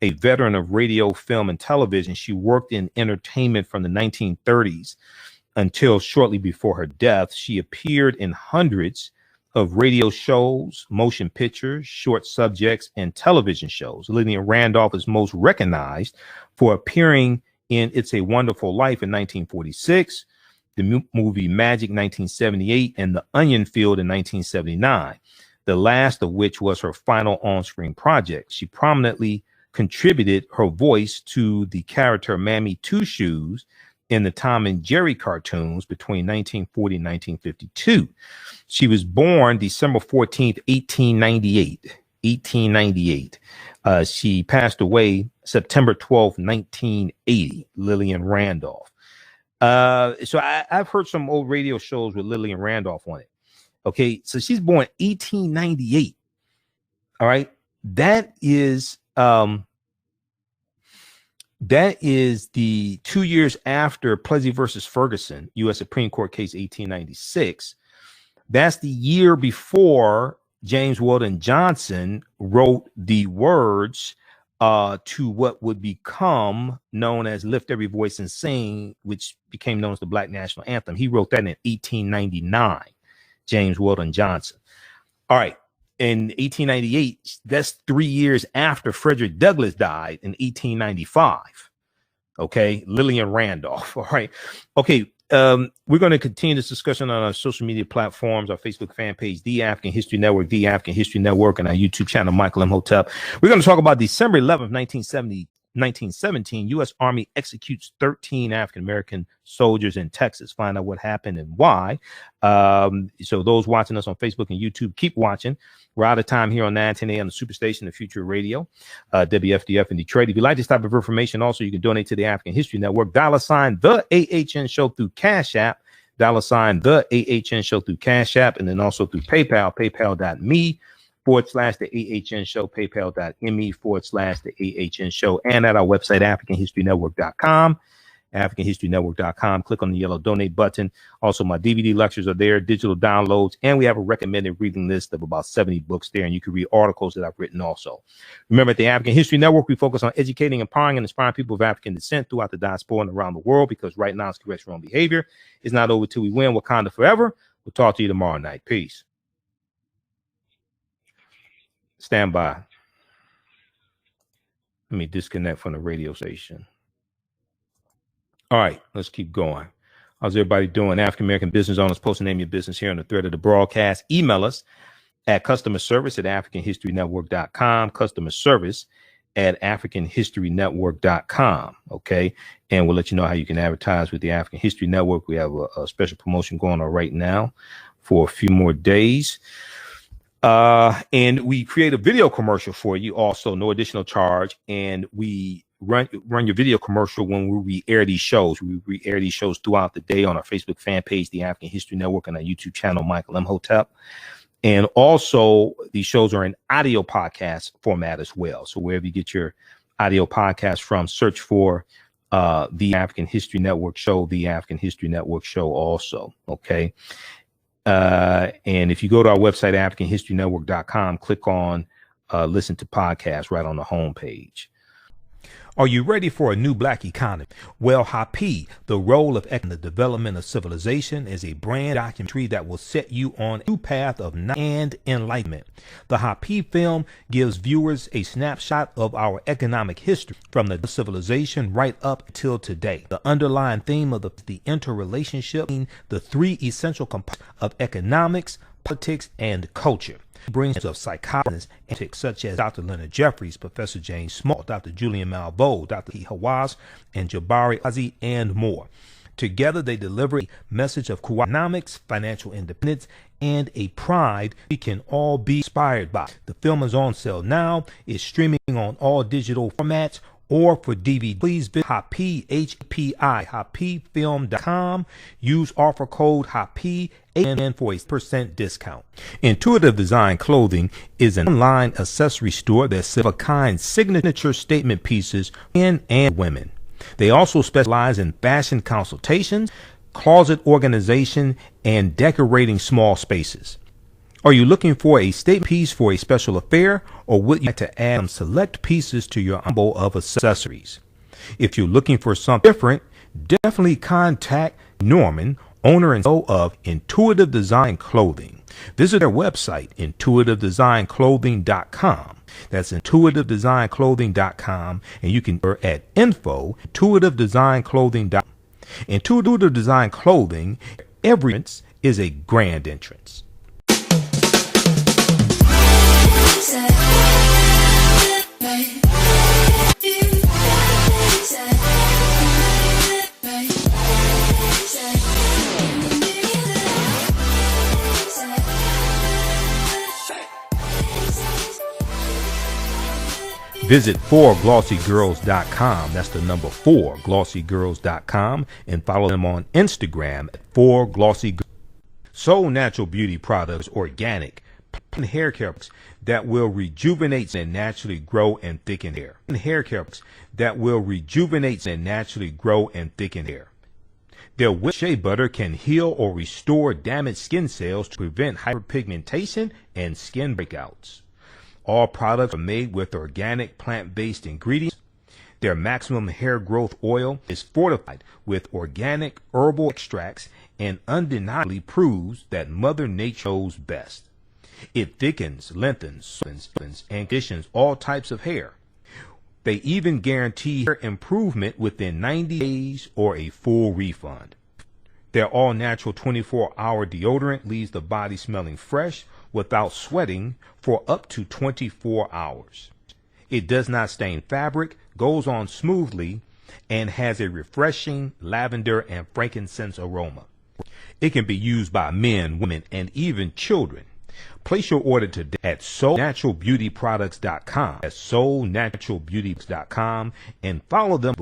A: a veteran of radio, film, and television. She worked in entertainment from the 1930s until shortly before her death. She appeared in hundreds of radio shows, motion pictures, short subjects, and television shows. Lillian Randolph is most recognized for appearing in It's a Wonderful Life in 1946, the movie Magic 1978, and The Onion Field in 1979, the last of which was her final on-screen project. She prominently contributed her voice to the character Mammy Two Shoes in the Tom and Jerry cartoons between 1940 and 1952. She was born December 14th, 1898. She passed away September 12th, 1980, Lillian Randolph. So I've heard some old radio shows with Lillian Randolph on it. Okay, so she's born 1898. All right, that is the 2 years after Plessy versus Ferguson, U.S. Supreme Court case 1896. That's the year before James Weldon Johnson wrote the words to what would become known as Lift Every Voice and Sing, which became known as the Black National Anthem. He wrote that in 1899, James Weldon Johnson. All right. In 1898, that's 3 years after Frederick Douglass died in 1895. Okay, Lillian Randolph. All right. Okay, we're going to continue this discussion on our social media platforms, our Facebook fan page, The African History Network, The African History Network, and our YouTube channel, Michael Imhotep. We're going to talk about December 11th, 1917, U.S. Army executes 13 African-American soldiers in Texas. Find out what happened and why. So those watching us on Facebook and YouTube, keep watching. We're out of time here on 910 AM, the Superstation, the Future Radio, WFDF in Detroit. If you like this type of information, also, you can donate to the African History Network. $, the AHN Show through Cash App. $, the AHN Show through Cash App. And then also through PayPal, paypal.me/the AHN Show, paypal.me/the AHN Show, and at our website, AfricanHistoryNetwork.com, AfricanHistoryNetwork.com. Click on the yellow donate button. Also, my DVD lectures are there, digital downloads, and we have a recommended reading list of about 70 books there, and you can read articles that I've written also. Remember, at the African History Network, we focus on educating, empowering, and inspiring people of African descent throughout the diaspora and around the world, because right now it's correct wrong behavior. It's not over till we win. Wakanda forever. We'll talk to you tomorrow night. Peace. Stand by. Let me disconnect from the radio station. All right, let's keep going. How's everybody doing? African American business owners, post and name your business here on the thread of the broadcast. Email us at customerservice@africanhistorynetwork.com, customerservice@africanhistorynetwork.com. Okay, and we'll let you know how you can advertise with the African History Network. We have a special promotion going on right now for a few more days. And we create a video commercial for you also, no additional charge. And we run your video commercial when we re-air these shows. We re-air these shows throughout the day on our Facebook fan page, The African History Network, and our YouTube channel, Michael Imhotep. And also, these shows are in audio podcast format as well. So wherever you get your audio podcast from, search for The African History Network Show, The African History Network Show also. Okay. And if you go to our website, AfricanHistoryNetwork.com, click on listen to podcasts right on the home page. Are you ready for a new black economy? Well, Happy, the role of the development of civilization, is a brand documentary that will set you on a new path of knowledge and enlightenment. The Happy film gives viewers a snapshot of our economic history from the civilization right up till today. The underlying theme of the interrelationship between the three essential components of economics, politics, and culture. Brings of psychologists such as Dr. Leonard Jeffries, Professor James Small, Dr. Julian Malveaux, Dr. Hawass, and Jabari Azi, and more. Together, they deliver a message of economics, financial independence, and a pride we can all be inspired by. The film is on sale now. It's streaming on all digital formats or for DVD. Please visit Happy, H-P-I, happyfilm.com. Use offer code HAPPY and for a % discount. Intuitive Design Clothing is an online accessory store that sells a-kind signature statement pieces for men and women. They also specialize in fashion consultations, closet organization, and decorating small spaces. Are you looking for a statement piece for a special affair, or would you like to add some select pieces to your ensemble of accessories? If you're looking for something different, definitely contact Norman, owner and CEO of Intuitive Design Clothing. Visit their website, intuitivedesignClothing.com. That's intuitivedesignClothing.com, and you can at info intuitivedesignClothing.com. Intuitive Design Clothing, every entrance is a grand entrance. Visit 4glossygirls.com. That's the number 4glossygirls.com, and follow them on Instagram at 4glossygirls. Soul Natural Beauty Products, organic hair care products that will rejuvenate and naturally grow and thicken hair. Hair care products that will rejuvenate and naturally grow and thicken hair. Their shea butter can heal or restore damaged skin cells to prevent hyperpigmentation and skin breakouts. All products are made with organic plant-based ingredients. Their maximum hair growth oil is fortified with organic herbal extracts and undeniably proves that Mother Nature knows best. It thickens, lengthens, and conditions all types of hair. They even guarantee hair improvement within 90 days or a full refund. Their all-natural 24-hour deodorant leaves the body smelling fresh without sweating for up to 24 hours. It does not stain fabric, goes on smoothly, and has a refreshing lavender and frankincense aroma. It can be used by men, women, and even children. Place your order today at soulnaturalbeautyproducts.com. That's soulnaturalbeautyproducts.com, and follow them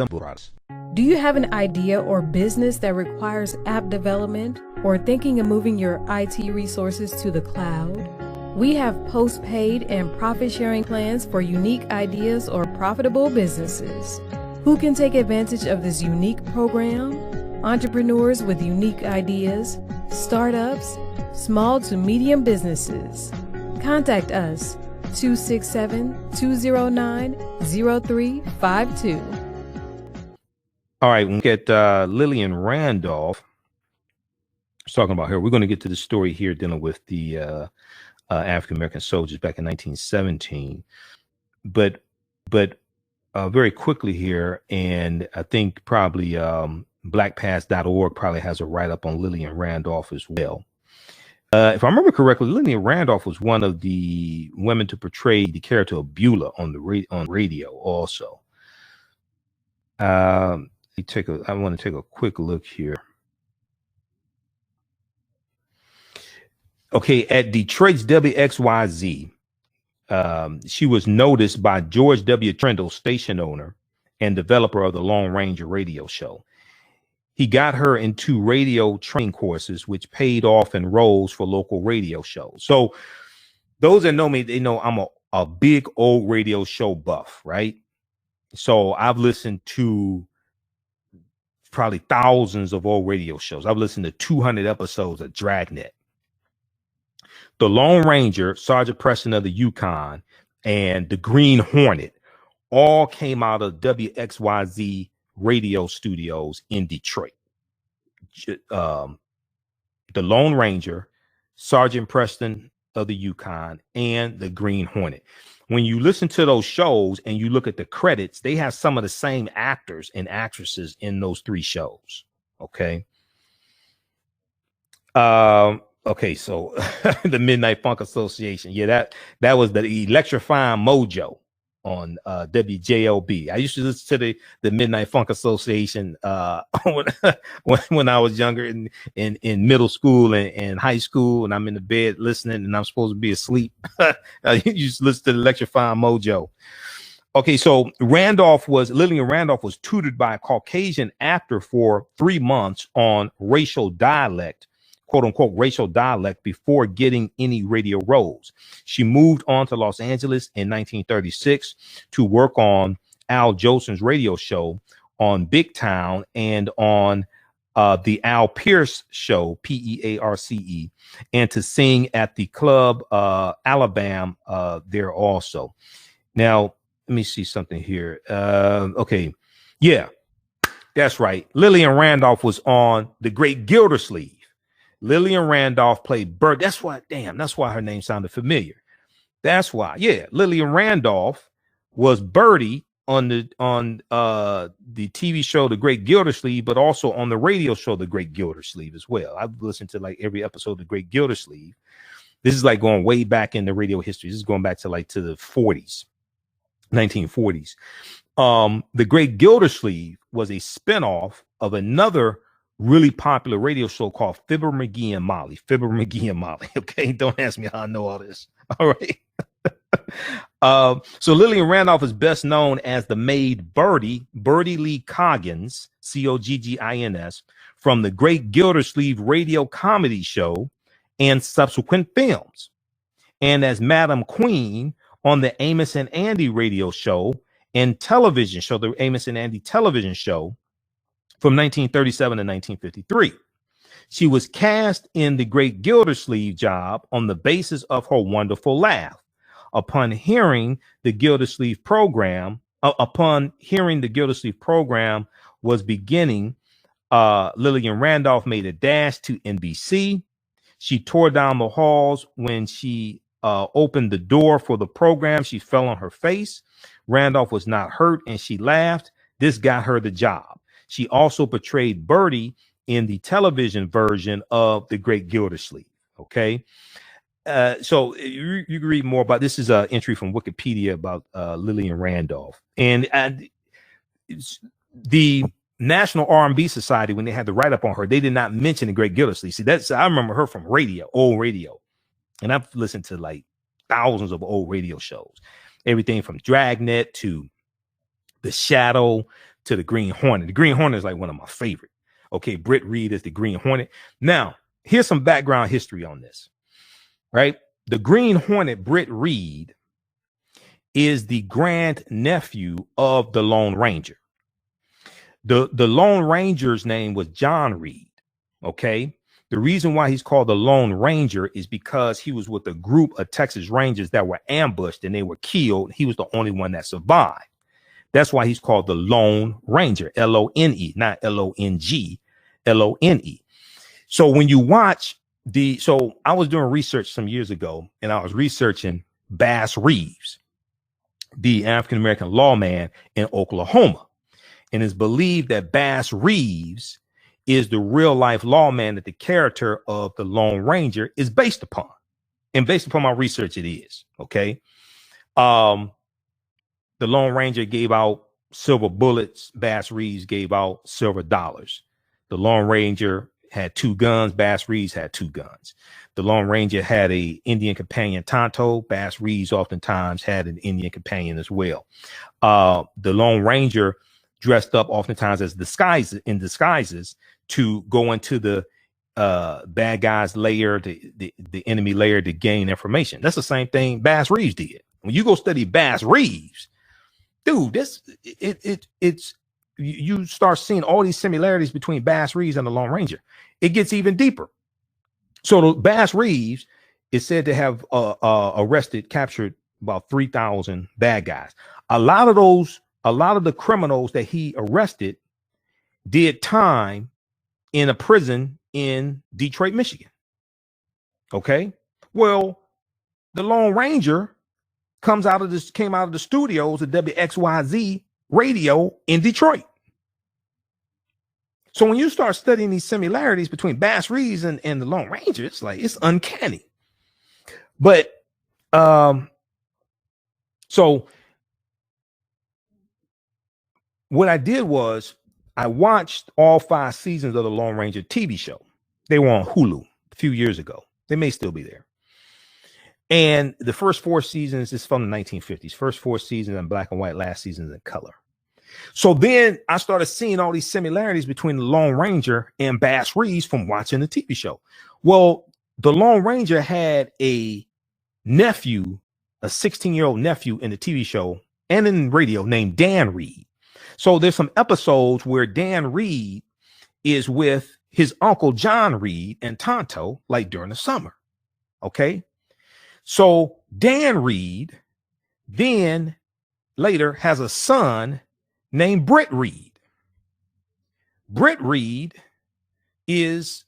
A: products.
B: Do you have an idea or business that requires app development or thinking of moving your IT resources to the cloud? We have post-paid and profit-sharing plans for unique ideas or profitable businesses. Who can take advantage of this unique program? Entrepreneurs with unique ideas, startups, small to medium businesses. Contact us 267-209-0352.
A: All right, we'll get Lillian Randolph talking about her. We're going to get to the story here dealing with the African-American soldiers back in 1917. But very quickly here, and I think probably blackpast.org probably has a write-up on Lillian Randolph as well. If I remember correctly, Lillian Randolph was one of the women to portray the character of Beulah on radio also. I want to take a quick look here. Okay, at Detroit's WXYZ, she was noticed by George W. Trendle, station owner and developer of the Lone Ranger radio show. He got her into radio training courses, which paid off in roles for local radio shows. So those that know me, they know I'm a big old radio show buff, right? So I've listened to probably thousands of old radio shows. I've listened to 200 episodes of Dragnet. The Lone Ranger, Sergeant Preston of the Yukon, and the Green Hornet all came out of WXYZ radio studios in Detroit. The Lone Ranger, Sergeant Preston of the Yukon, and the Green Hornet. When you listen to those shows and you look at the credits, they have some of the same actors and actresses in those three shows. Okay. Okay, so the Midnight Funk Association. Yeah, that was the electrifying mojo on WJLB. I used to listen to the Midnight Funk Association when I was younger in middle school and high school, and I'm in the bed listening and I'm supposed to be asleep. I used to listen to the electrifying mojo. Okay, so Lillian Randolph was tutored by a Caucasian actor for 3 months on racial dialect, quote unquote, racial dialect, before getting any radio roles. She moved on to Los Angeles in 1936 to work on Al Jolson's radio show on Big Town and on the Al Pierce show, Pearce, and to sing at the club Alabama there also. Now, let me see something here. Okay. Yeah, that's right. Lillian Randolph was on The Great Gildersleeve. Lillian Randolph played Bird. That's why her name sounded familiar. That's why. Yeah, Lillian Randolph was Birdie on the TV show The Great Gildersleeve, but also on the radio show The Great Gildersleeve as well. I've listened to like every episode of The Great Gildersleeve. This is like going way back in the radio history. This is going back to the 40s. 1940s. The Great Gildersleeve was a spinoff of another really popular radio show called Fibber McGee and Molly. Fibber McGee and Molly. Okay, don't ask me how I know all this. All right. So Lillian Randolph is best known as the maid Birdie Lee Coggins, Coggins, from The Great Gildersleeve radio comedy show and subsequent films, and as Madam Queen on the Amos and Andy radio show and television show, the Amos and Andy television show from 1937 to 1953. She was cast in The Great Gildersleeve job on the basis of her wonderful laugh. Upon hearing the Gildersleeve program was beginning, Lillian Randolph made a dash to NBC. She tore down the halls when she opened the door for the program. She fell on her face. Randolph was not hurt and she laughed. This got her the job. She also portrayed Birdie in the television version of The Great Gildersleeve. Okay. So you can read more about this. Is an entry from Wikipedia about Lillian Randolph. And the National R&B Society, when they had the write-up on her, they did not mention The Great Gildersleeve. See, I remember her from old radio. And I've listened to like thousands of old radio shows, everything from Dragnet to The Shadow to The Green Hornet. The Green Hornet is like one of my favorite. Okay, Britt Reed is The Green Hornet. Now, here's some background history on this, right? The Green Hornet, Britt Reed, is the grandnephew of the Lone Ranger. The Lone Ranger's name was John Reed, okay? The reason why he's called the Lone Ranger is because he was with a group of Texas Rangers that were ambushed and they were killed. He was the only one that survived. That's why he's called the Lone Ranger, L-O-N-E, not L-O-N-G, L-O-N-E. So when you watch so I was doing research some years ago and I was researching Bass Reeves, the African-American lawman in Oklahoma. And it's believed that Bass Reeves is the real life lawman that the character of the Lone Ranger is based upon. And based upon my research, it is. Okay. The Lone Ranger gave out silver bullets. Bass Reeves gave out silver dollars. The Lone Ranger had 2 guns. Bass Reeves had 2 guns. The Lone Ranger had a Indian companion, Tonto. Bass Reeves oftentimes had an Indian companion as well. The Lone Ranger dressed up oftentimes as disguises to go into the bad guys layer, the enemy layer, to gain information. That's the same thing Bass Reeves did. When you go study Bass Reeves, dude, you start seeing all these similarities between Bass Reeves and the Lone Ranger. It gets even deeper. So the Bass Reeves is said to have captured about 3,000 bad guys. A lot of the criminals that he arrested did time in a prison in Detroit, Michigan. Okay. Well, the Lone Ranger came out of the studios at WXYZ radio in Detroit. So when you start studying these similarities between Bass Reeves and the Lone Ranger, it's uncanny. But so what I did was I watched all 5 seasons of the Lone Ranger TV show. They were on Hulu a few years ago. They may still be there. And the first 4 seasons is from the 1950s. First 4 seasons in black and white, last season in color. So then I started seeing all these similarities between the Lone Ranger and Bass Reeves from watching the TV show. Well, the Lone Ranger had a nephew, a 16-year-old nephew in the TV show and in radio named Dan Reed. So there's some episodes where Dan Reed is with his uncle John Reed and Tonto, like during the summer. Okay. So Dan Reed then later has a son named Britt Reed. Britt Reed is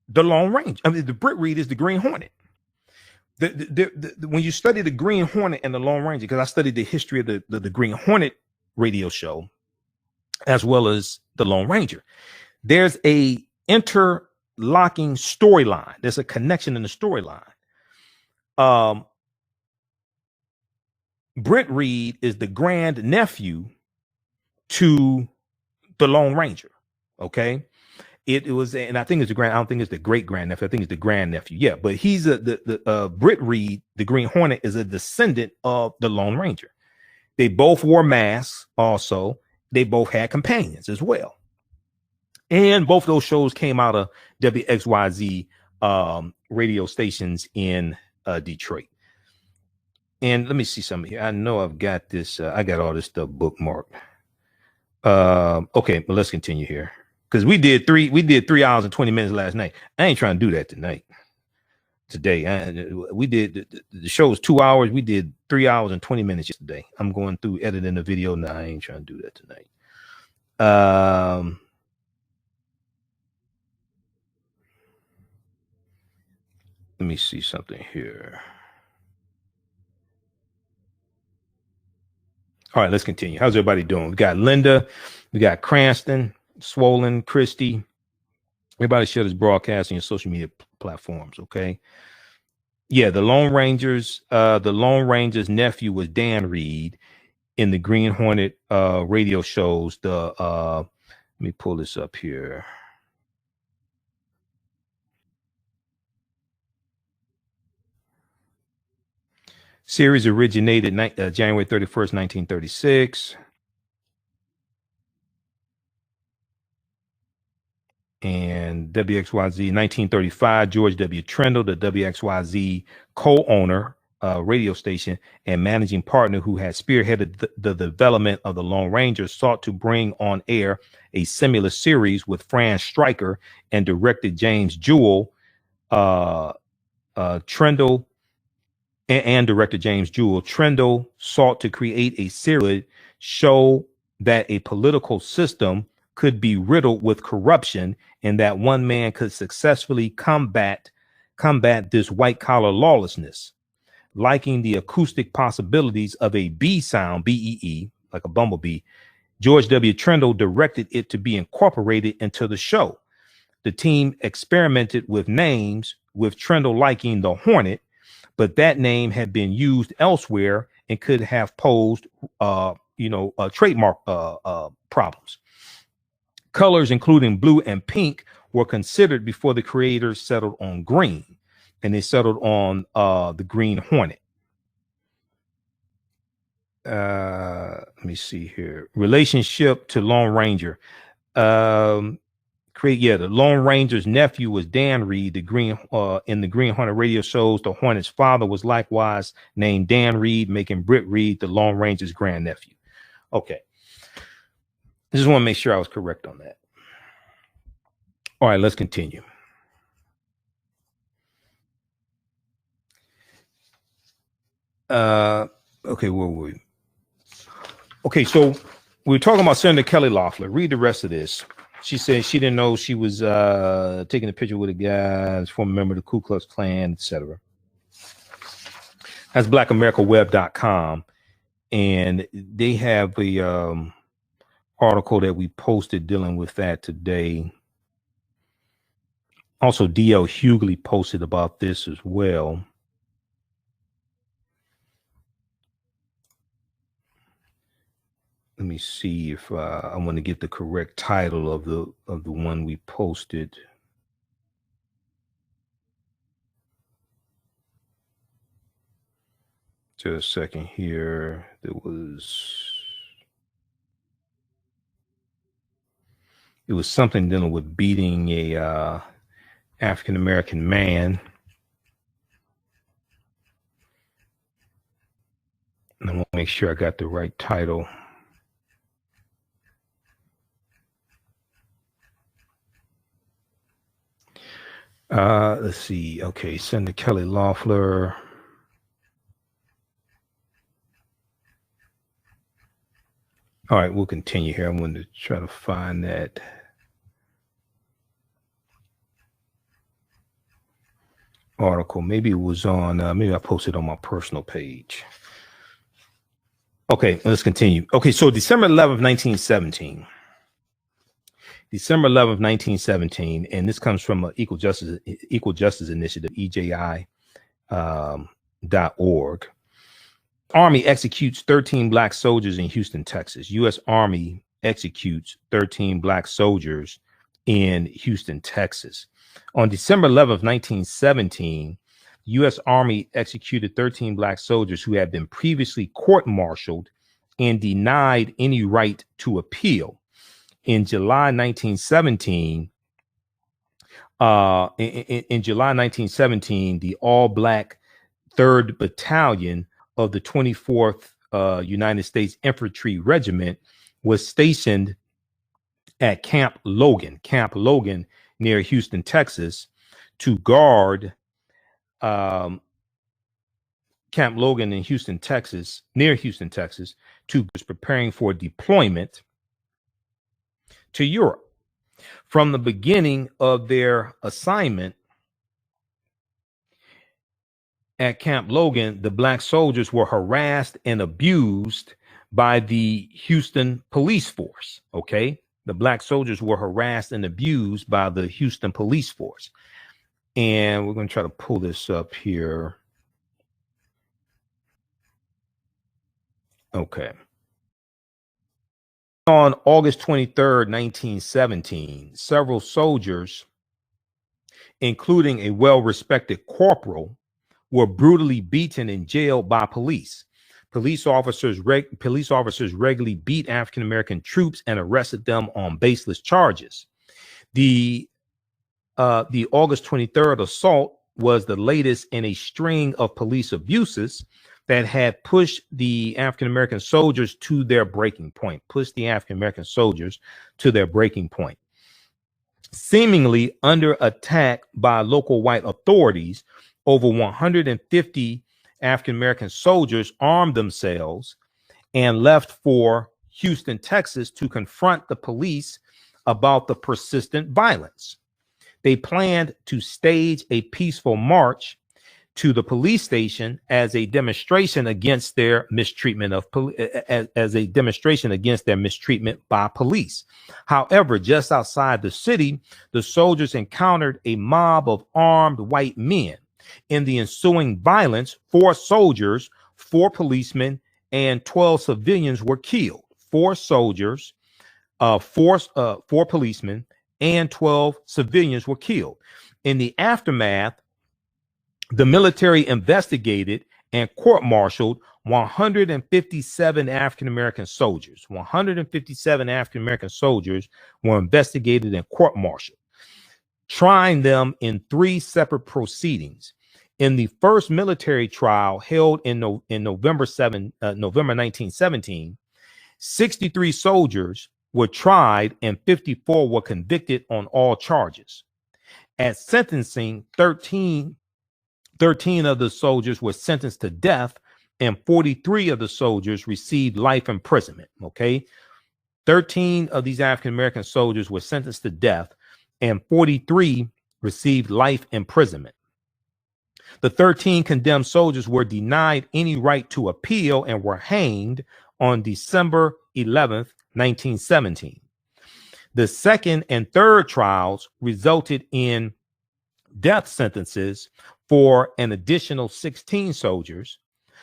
A: the Lone Ranger. I mean, the Britt Reed is the Green Hornet. When you study the Green Hornet and the Lone Ranger, because I studied the history of the Green Hornet radio show, as well as the Lone Ranger, there's a interlocking storyline. There's a connection in the storyline. Britt Reed is the grand nephew to the Lone Ranger. Okay. It was, and I think it's I don't think it's the great grandnephew. I think it's the grandnephew. Yeah. But he's Britt Reed, the Green Hornet, is a descendant of the Lone Ranger. They both wore masks. Also, they both had companions as well. And both of those shows came out of WXYZ radio stations in Detroit. And let me see something here. I know I've got this. I got all this stuff bookmarked. Okay, but let's continue here because we did 3 hours and 20 minutes last night. I ain't trying to do that today. We did the show was 2 hours. We did 3 hours and 20 minutes yesterday. I'm going through editing the video now. I ain't trying to do that tonight. Let me see something here. All right, let's continue. How's everybody doing? We got Linda, we got Cranston, Swollen, Christy. Everybody share this broadcast on your social media platforms, okay? Yeah, the Lone Ranger's nephew was Dan Reed in the Green Hornet radio shows. Let me pull this up here. Series originated January 31st, 1936. And WXYZ 1935, George W. Trendle, the WXYZ co-owner radio station and managing partner who had spearheaded the development of the Lone Ranger, sought to bring on air a similar series with Fran Stryker and director James Jewell. Trendle and director James Jewell. Trendle sought to create a series show that a political system could be riddled with corruption and that one man could successfully combat this white collar lawlessness. Liking the acoustic possibilities of a B sound, BEE, like a bumblebee, George W. Trendle directed it to be incorporated into the show. The team experimented with names, with Trendle liking the Hornet, but that name had been used elsewhere and could have posed, trademark problems. Colors, including blue and pink, were considered before the creators settled on green, and they settled on the Green Hornet. Let me see here. Relationship to Lone Ranger. The Lone Ranger's nephew was Dan Reed, in the Green Hornet radio shows. The Hornet's father was likewise named Dan Reed, making Britt Reed the Lone Ranger's grandnephew. Okay. I just want to make sure I was correct on that. All right, let's continue. Okay, where were we? Okay, so we were talking about Senator Kelly Loeffler. Read the rest of this. She said she didn't know she was taking a picture with a guy, former member of the Ku Klux Klan, etc. That's blackamericaweb.com. And they have the article that we posted dealing with that today. Also, D.L. Hughley posted about this as well. Let me see if I want to get the correct title of the one we posted. Just a second here. It was something dealing with beating a African American man. And I want to make sure I got the right title. Let's see. Okay, Senator Kelly Loeffler. All right, we'll continue here. I'm going to try to find that. Article. Maybe it was on, maybe I posted on my personal page. Okay, let's continue. Okay, so December 11th, 1917. December 11th, 1917, and this comes from Equal Justice Initiative, EJI.org. Army executes 13 black soldiers in Houston, Texas. U.S. Army executes 13 black soldiers in Houston, Texas. On December 11th, 1917, U.S. Army executed 13 black soldiers who had been previously court-martialed and denied any right to appeal. In July 1917, the all-black 3rd Battalion of the 24th United States Infantry Regiment was stationed at Camp Logan near Houston, Texas, to guard Camp Logan in Houston, Texas, near Houston, Texas, to preparing for deployment to Europe. From the beginning of their assignment at Camp Logan, the black soldiers were harassed and abused by the Houston police force. Okay. The black soldiers were harassed and abused by the Houston police force. And we're going to try to pull this up here. Okay. On August 23rd, 1917, several soldiers, including a well-respected corporal, were brutally beaten and jailed by police. Police officers regularly beat African-American troops and arrested them on baseless charges. The August 23rd assault was the latest in a string of police abuses that had pushed the African-American soldiers to their breaking point, Seemingly under attack by local white authorities, over 150 African-American soldiers armed themselves and left for Houston, Texas, to confront the police about the persistent violence. They planned to stage a peaceful march to the police station as a demonstration against their mistreatment by police. However, just outside the city, the soldiers encountered a mob of armed white men. In the ensuing violence, 4 soldiers, 4 policemen, and 12 civilians were killed. 4 soldiers, 4 policemen, and 12 civilians were killed. In the aftermath, the military investigated and court-martialed 157 African-American soldiers. 157 African-American soldiers were investigated and court-martialed, trying them in 3 separate proceedings. In the first military trial held in November 1917, 63 soldiers were tried and 54 were convicted on all charges. At sentencing, 13 of the soldiers were sentenced to death and 43 of the soldiers received life imprisonment. Okay. 13 of these African-American soldiers were sentenced to death, and 43 received life imprisonment. The 13 condemned soldiers were denied any right to appeal and were hanged on December 11th, 1917. The second and third trials resulted in death sentences for an additional 16 soldiers.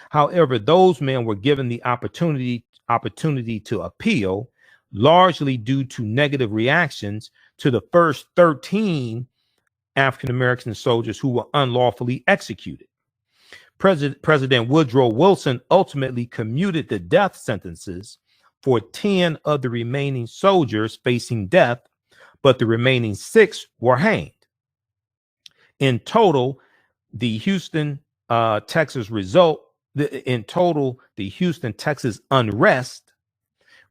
A: However, those men were given the opportunity to appeal, largely due to negative reactions to the first 13 African-American soldiers who were unlawfully executed. President Woodrow Wilson ultimately commuted the death sentences for 10 of the remaining soldiers facing death, but the remaining 6 were hanged. In total, the Houston, Texas unrest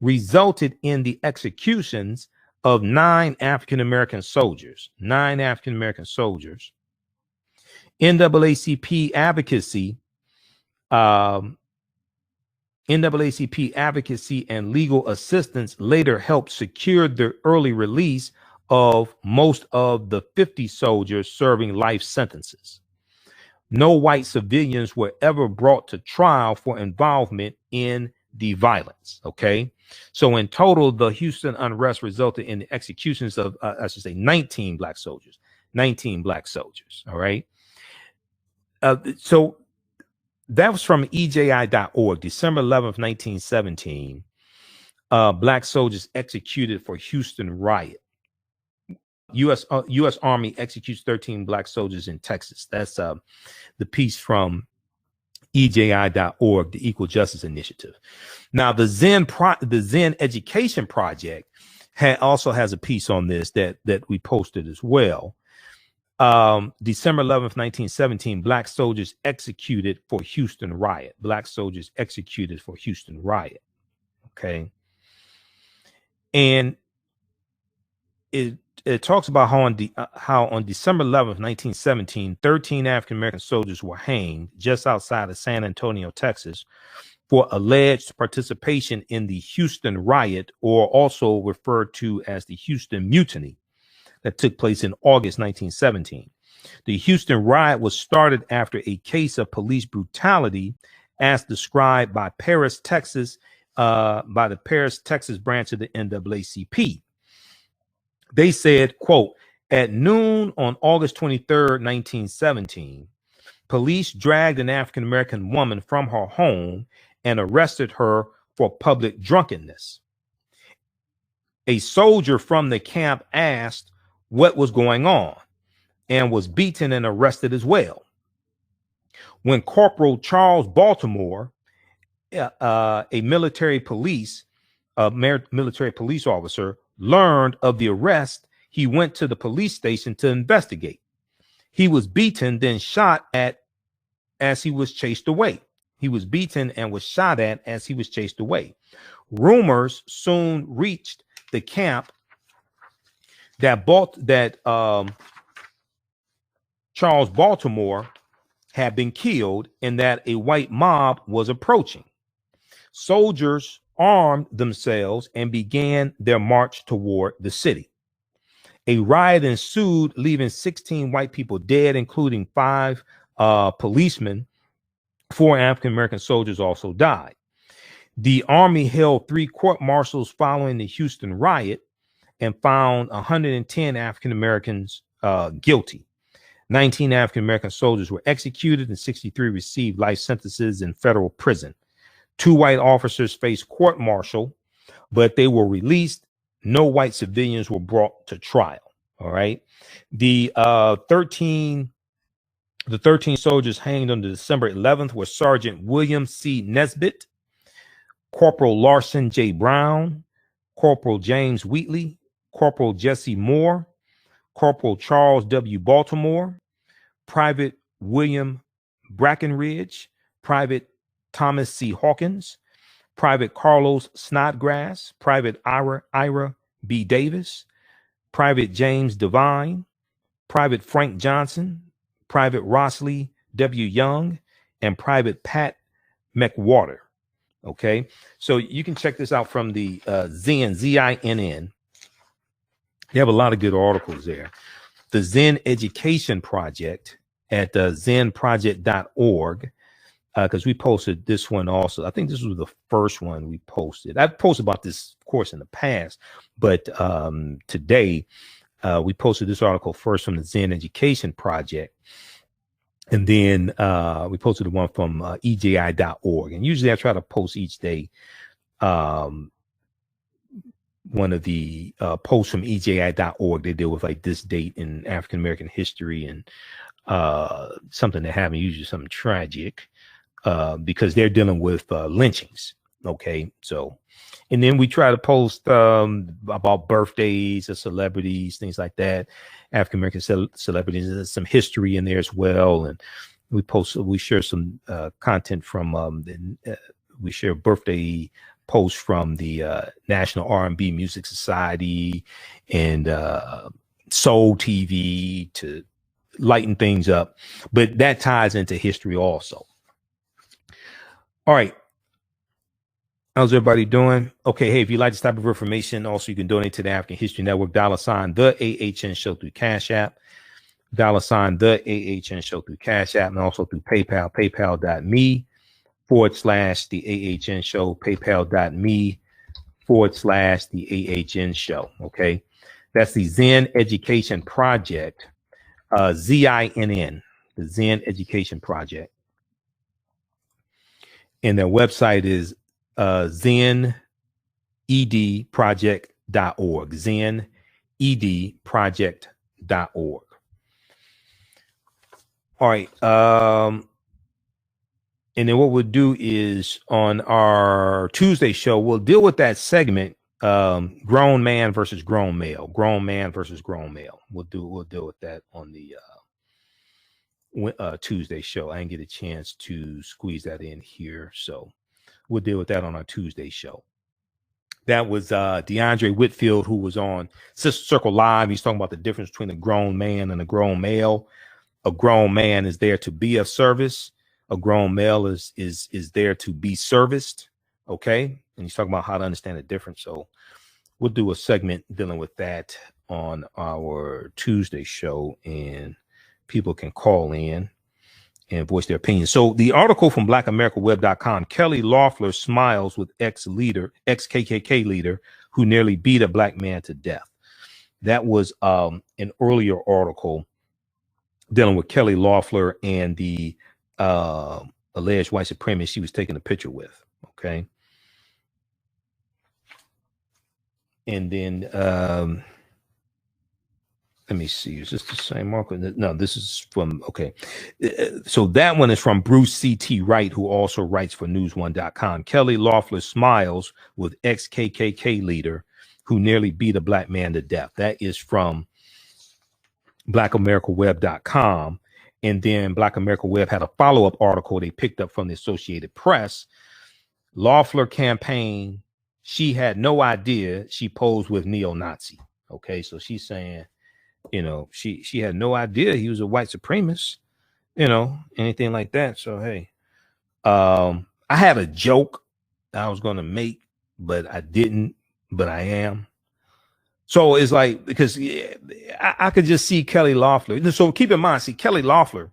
A: resulted in the executions of 9 African-American soldiers. NAACP advocacy and legal assistance later helped secure the early release of most of the 50 soldiers serving life sentences. No white civilians were ever brought to trial for involvement in the violence. Okay. So in total, the Houston unrest resulted in the executions of, 19 black soldiers. All right. So that was from EJI.org, December 11th, 1917. Black soldiers executed for Houston riot. U.S. Army executes 13 black soldiers in Texas. That's the piece from EJI.org, the Equal Justice Initiative. Now, the Zen Education Project also has a piece on this that we posted as well. December 11th, 1917, black soldiers executed for Houston riot. Okay. And it talks about how on December 11th, 1917, 13 African-American soldiers were hanged just outside of San Antonio, Texas, for alleged participation in the Houston riot, or also referred to as the Houston Mutiny, that took place in August 1917. The Houston riot was started after a case of police brutality as described by Paris, Texas, by the Paris, Texas branch of the NAACP. They said, quote, at noon on August 23rd, 1917, police dragged an African-American woman from her home and arrested her for public drunkenness. A soldier from the camp asked what was going on and was beaten and arrested as well. When Corporal Charles Baltimore, a military police officer, learned of the arrest, he went to the police station to investigate. He was beaten, then shot at as he was chased away. Rumors soon reached the camp that Charles Baltimore had been killed and that a white mob was approaching. Soldiers armed themselves and began their march toward the city. A riot ensued, leaving 16 white people dead, including 5 policemen. 4 African-American soldiers also died. The Army held 3 court-martials following the Houston riot and found 110 African-Americans guilty. 19 African-American soldiers were executed and 63 received life sentences in federal prison. 2 white officers faced court-martial, but they were released. No white civilians were brought to trial. All right. The 13 soldiers hanged on December 11th were Sergeant William C. Nesbitt, Corporal Larson J. Brown, Corporal James Wheatley, Corporal Jesse Moore, Corporal Charles W. Baltimore, Private William Brackenridge, Private Thomas C. Hawkins, Private Carlos Snodgrass, Private Ira B. Davis, Private James Devine, Private Frank Johnson, Private Rossley W. Young, and Private Pat McWhorter. Okay, so you can check this out from the Zinn, ZINN. They have a lot of good articles there. The Zen Education Project at zenproject.org, because we posted this one also. I think this was the first one we posted. I've posted about this course in the past, but today we posted this article first from the Zen Education Project. And then we posted the one from EJI.org. And usually I try to post each day one of the posts from EJI.org. They deal with like this date in African American history and something that happened, usually something tragic, because they're dealing with lynchings. Okay, so, and then we try to post about birthdays of celebrities, things like that, African American celebrities. There's some history in there as well, and we share some content from we share birthday posts from the National R&B Music Society and Soul TV to lighten things up, but that ties into history also. All right. How's everybody doing? Okay. Hey, if you'd like this type of information, also you can donate to the African History Network, $ the AHN Show through Cash App, $ the AHN Show through Cash App, and also through PayPal, paypal.me /the AHN Show, paypal.me /the AHN Show. Okay. That's the Zen Education Project, ZINN, the Zen Education Project. And their website is zenedproject.org, zenedproject.org. All right. And then what we'll do is on our Tuesday show, we'll deal with that segment, grown man versus grown male, grown man versus grown male. We'll deal with that on the Tuesday show. I didn't get a chance to squeeze that in here, so we'll deal with that on our Tuesday show. That was DeAndre Whitfield, who was on Sister Circle Live. He's talking about the difference between a grown man and a grown male. A grown man is there to be of service. A grown male is there to be serviced. Okay, and he's talking about how to understand the difference. So we'll do a segment dealing with that on our Tuesday show, and people can call in and voice their opinion. So the article from blackamericaweb.com, Kelly Loeffler smiles with ex-KKK leader who nearly beat a black man to death. That was an earlier article dealing with Kelly Loeffler and the alleged white supremacist she was taking a picture with. Okay. And then let me see. Is this the same article? No, this is from, okay. So that one is from Bruce C.T. Wright, who also writes for news1.com. Kelly Loeffler smiles with ex-KKK leader who nearly beat a black man to death. That is from blackamericaweb.com. And then Black America Web had a follow-up article they picked up from the Associated Press. Loeffler campaign, she had no idea she posed with neo-Nazi. Okay, so she's saying, you know, she had no idea he was a white supremacist, you know, anything like that. So, hey, I had a joke I was going to make, but I didn't, but I am. So it's like, because I could just see Kelly Loeffler. So keep in mind, see, Kelly Loeffler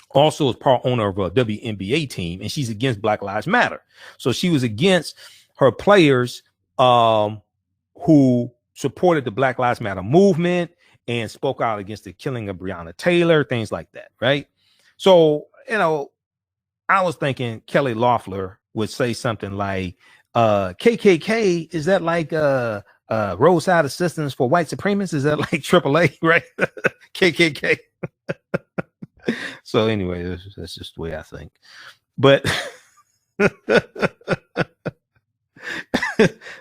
A: also is part owner of a WNBA team, and she's against Black Lives Matter. So she was against her players who supported the Black Lives Matter movement and spoke out against the killing of Breonna Taylor, things like that, right? So, you know, I was thinking Kelly Loeffler would say something like, KKK, is that like roadside assistance for white supremacists? Is that like AAA, right? KKK. So anyway, that's just the way I think. But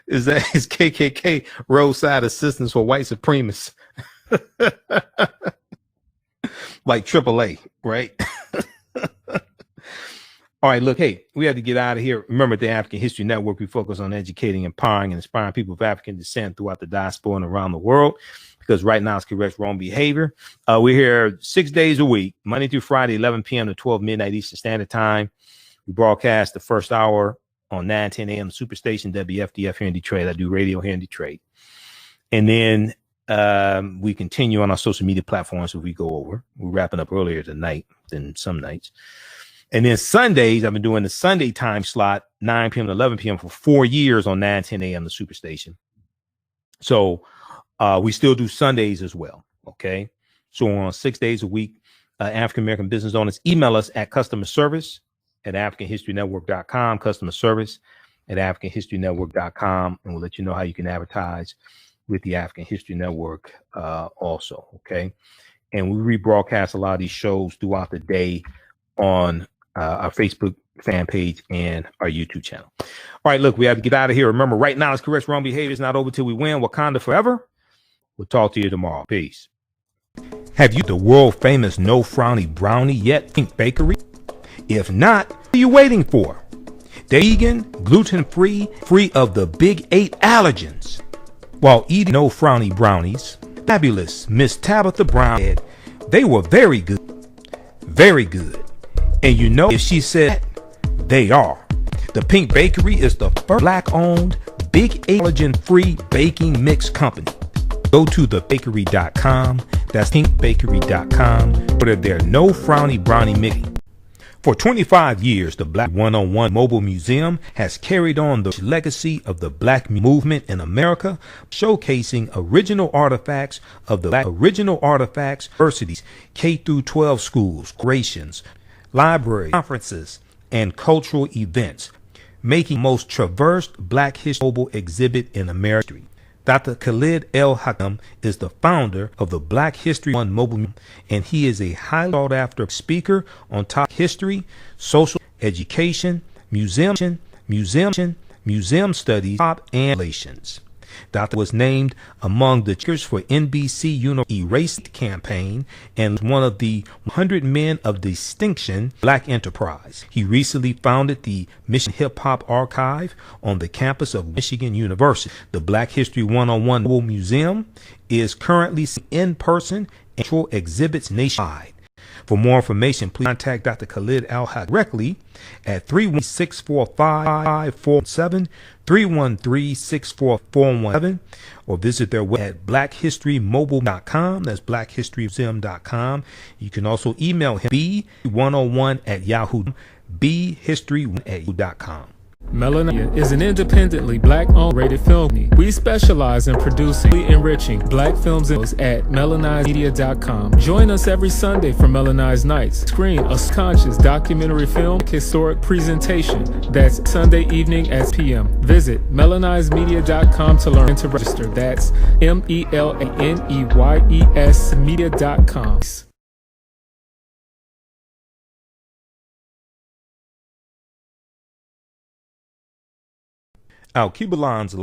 A: is KKK roadside assistance for white supremacists? Like AAA, right? All right, look, hey, we had to get out of here. Remember, the African History Network, we focus on educating, empowering, and inspiring people of African descent throughout the diaspora and around the world, because right now it's correct wrong behavior. We're here 6 days a week, Monday through Friday, 11 p.m. to 12 midnight Eastern Standard Time. We broadcast the first hour on 9:10 a.m. Superstation WFDF here in Detroit. I do radio here in Detroit. And then we continue on our social media platforms as we go over. We're wrapping up earlier tonight than some nights. And then Sundays, I've been doing the Sunday time slot, 9 p.m. to 11 p.m. for 4 years on 9:10 a.m. the Superstation. So we still do Sundays as well. Okay. So on 6 days a week, African-American business owners email us at customer service at AfricanHistoryNetwork.com, customer service at AfricanHistoryNetwork.com, and we'll let you know how you can advertise with the African History Network also. Okay. And we rebroadcast a lot of these shows throughout the day on our Facebook fan page and our YouTube channel. All right, look, we have to get out of here. Remember, right now, it's correct. Wrong behavior is not over till we win. Wakanda forever. We'll talk to you tomorrow. Peace. Have you the world famous no frowny brownie yet? Pink Bakery? If not, what are you waiting for? They're vegan, gluten-free, free of the big 8 allergens. While eating no frowny brownies, fabulous Miss Tabitha Brown said they were very good. Very good. And you know, if she said they are. The Pink Bakery is the first black-owned, big allergen-free baking mix company. Go to thebakery.com. That's pinkbakery.com. Order their no frowny brownie mix. For 25 years, the Black One-on-One Mobile Museum has carried on the legacy of the Black movement in America, showcasing original artifacts of the Black universities, K-12 schools, corporations, libraries, conferences, and cultural events, making the most traversed Black history mobile exhibit in America. Dr. Khalid El-Hakam is the founder of the Black History One Mobile Museum, and he is a highly sought-after speaker on topic history, social education, museum studies, and relations. Dr. was named among the speakers for NBC Erase campaign and one of the 100 Men of Distinction Black Enterprise. He recently founded the Michigan Hip Hop Archive on the campus of Michigan University. The Black History One-on-One Mobile Museum is currently in person and exhibits nationwide. For more information, please contact Dr. Khalid El-Hakam directly at 316-455-417, 313-64417, or visit their website at blackhistorymobile.com. That's blackhistorymuseum.com. You can also email him b101@yahoo.com, bhistory@yahoo.com.
D: Melanin is an independently Black-owned rated film company. We specialize in producing enriching Black films at melanizedmedia.com. Join us every Sunday for Melanized Nights. Screen a conscious documentary film historic presentation. That's Sunday evening at p.m. Visit melanizedmedia.com to learn and to register. That's MELANEYES media.com.
A: Alkebulan's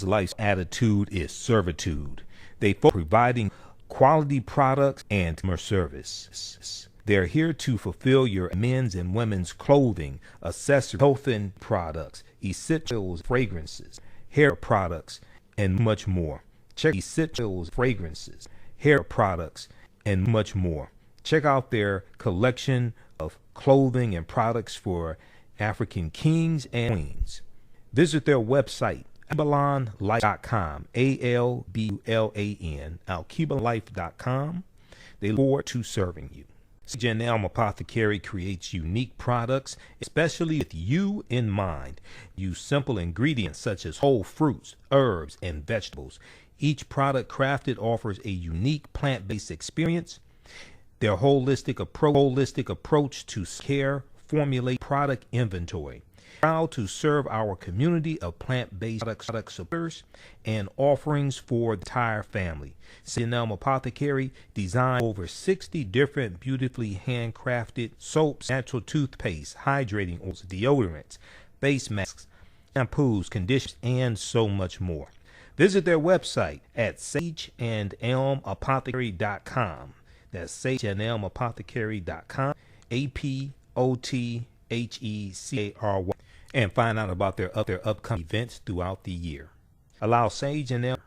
A: life attitude is servitude. They focus on providing quality products and customer service. They're here to fulfill your men's and women's clothing, accessories, health and products, essentials, fragrances, hair products, and much more. Check essentials, fragrances, hair products, and much more. Check out their collection of clothing and products for African kings and queens. Visit their website, alkebulanlife.com, ALBULAN, alkebulanlife.com. They look forward to serving you. Sage and Elm Apothecary creates unique products, especially with you in mind. Use simple ingredients such as whole fruits, herbs, and vegetables. Each product crafted offers a unique plant-based experience. Their holistic approach to care formulate product inventory. Proud to serve our community of plant-based product suppliers and offerings for the entire family. Sage and Elm Apothecary designed over 60 different beautifully handcrafted soaps, natural toothpaste, hydrating oils, deodorants, face masks, shampoos, conditioners, and so much more. Visit their website at sageandelmapothecary.com. That's sageandelmapothecary.com, APOTHECARY, and find out about their upcoming events throughout the year. Allow Sage and Elm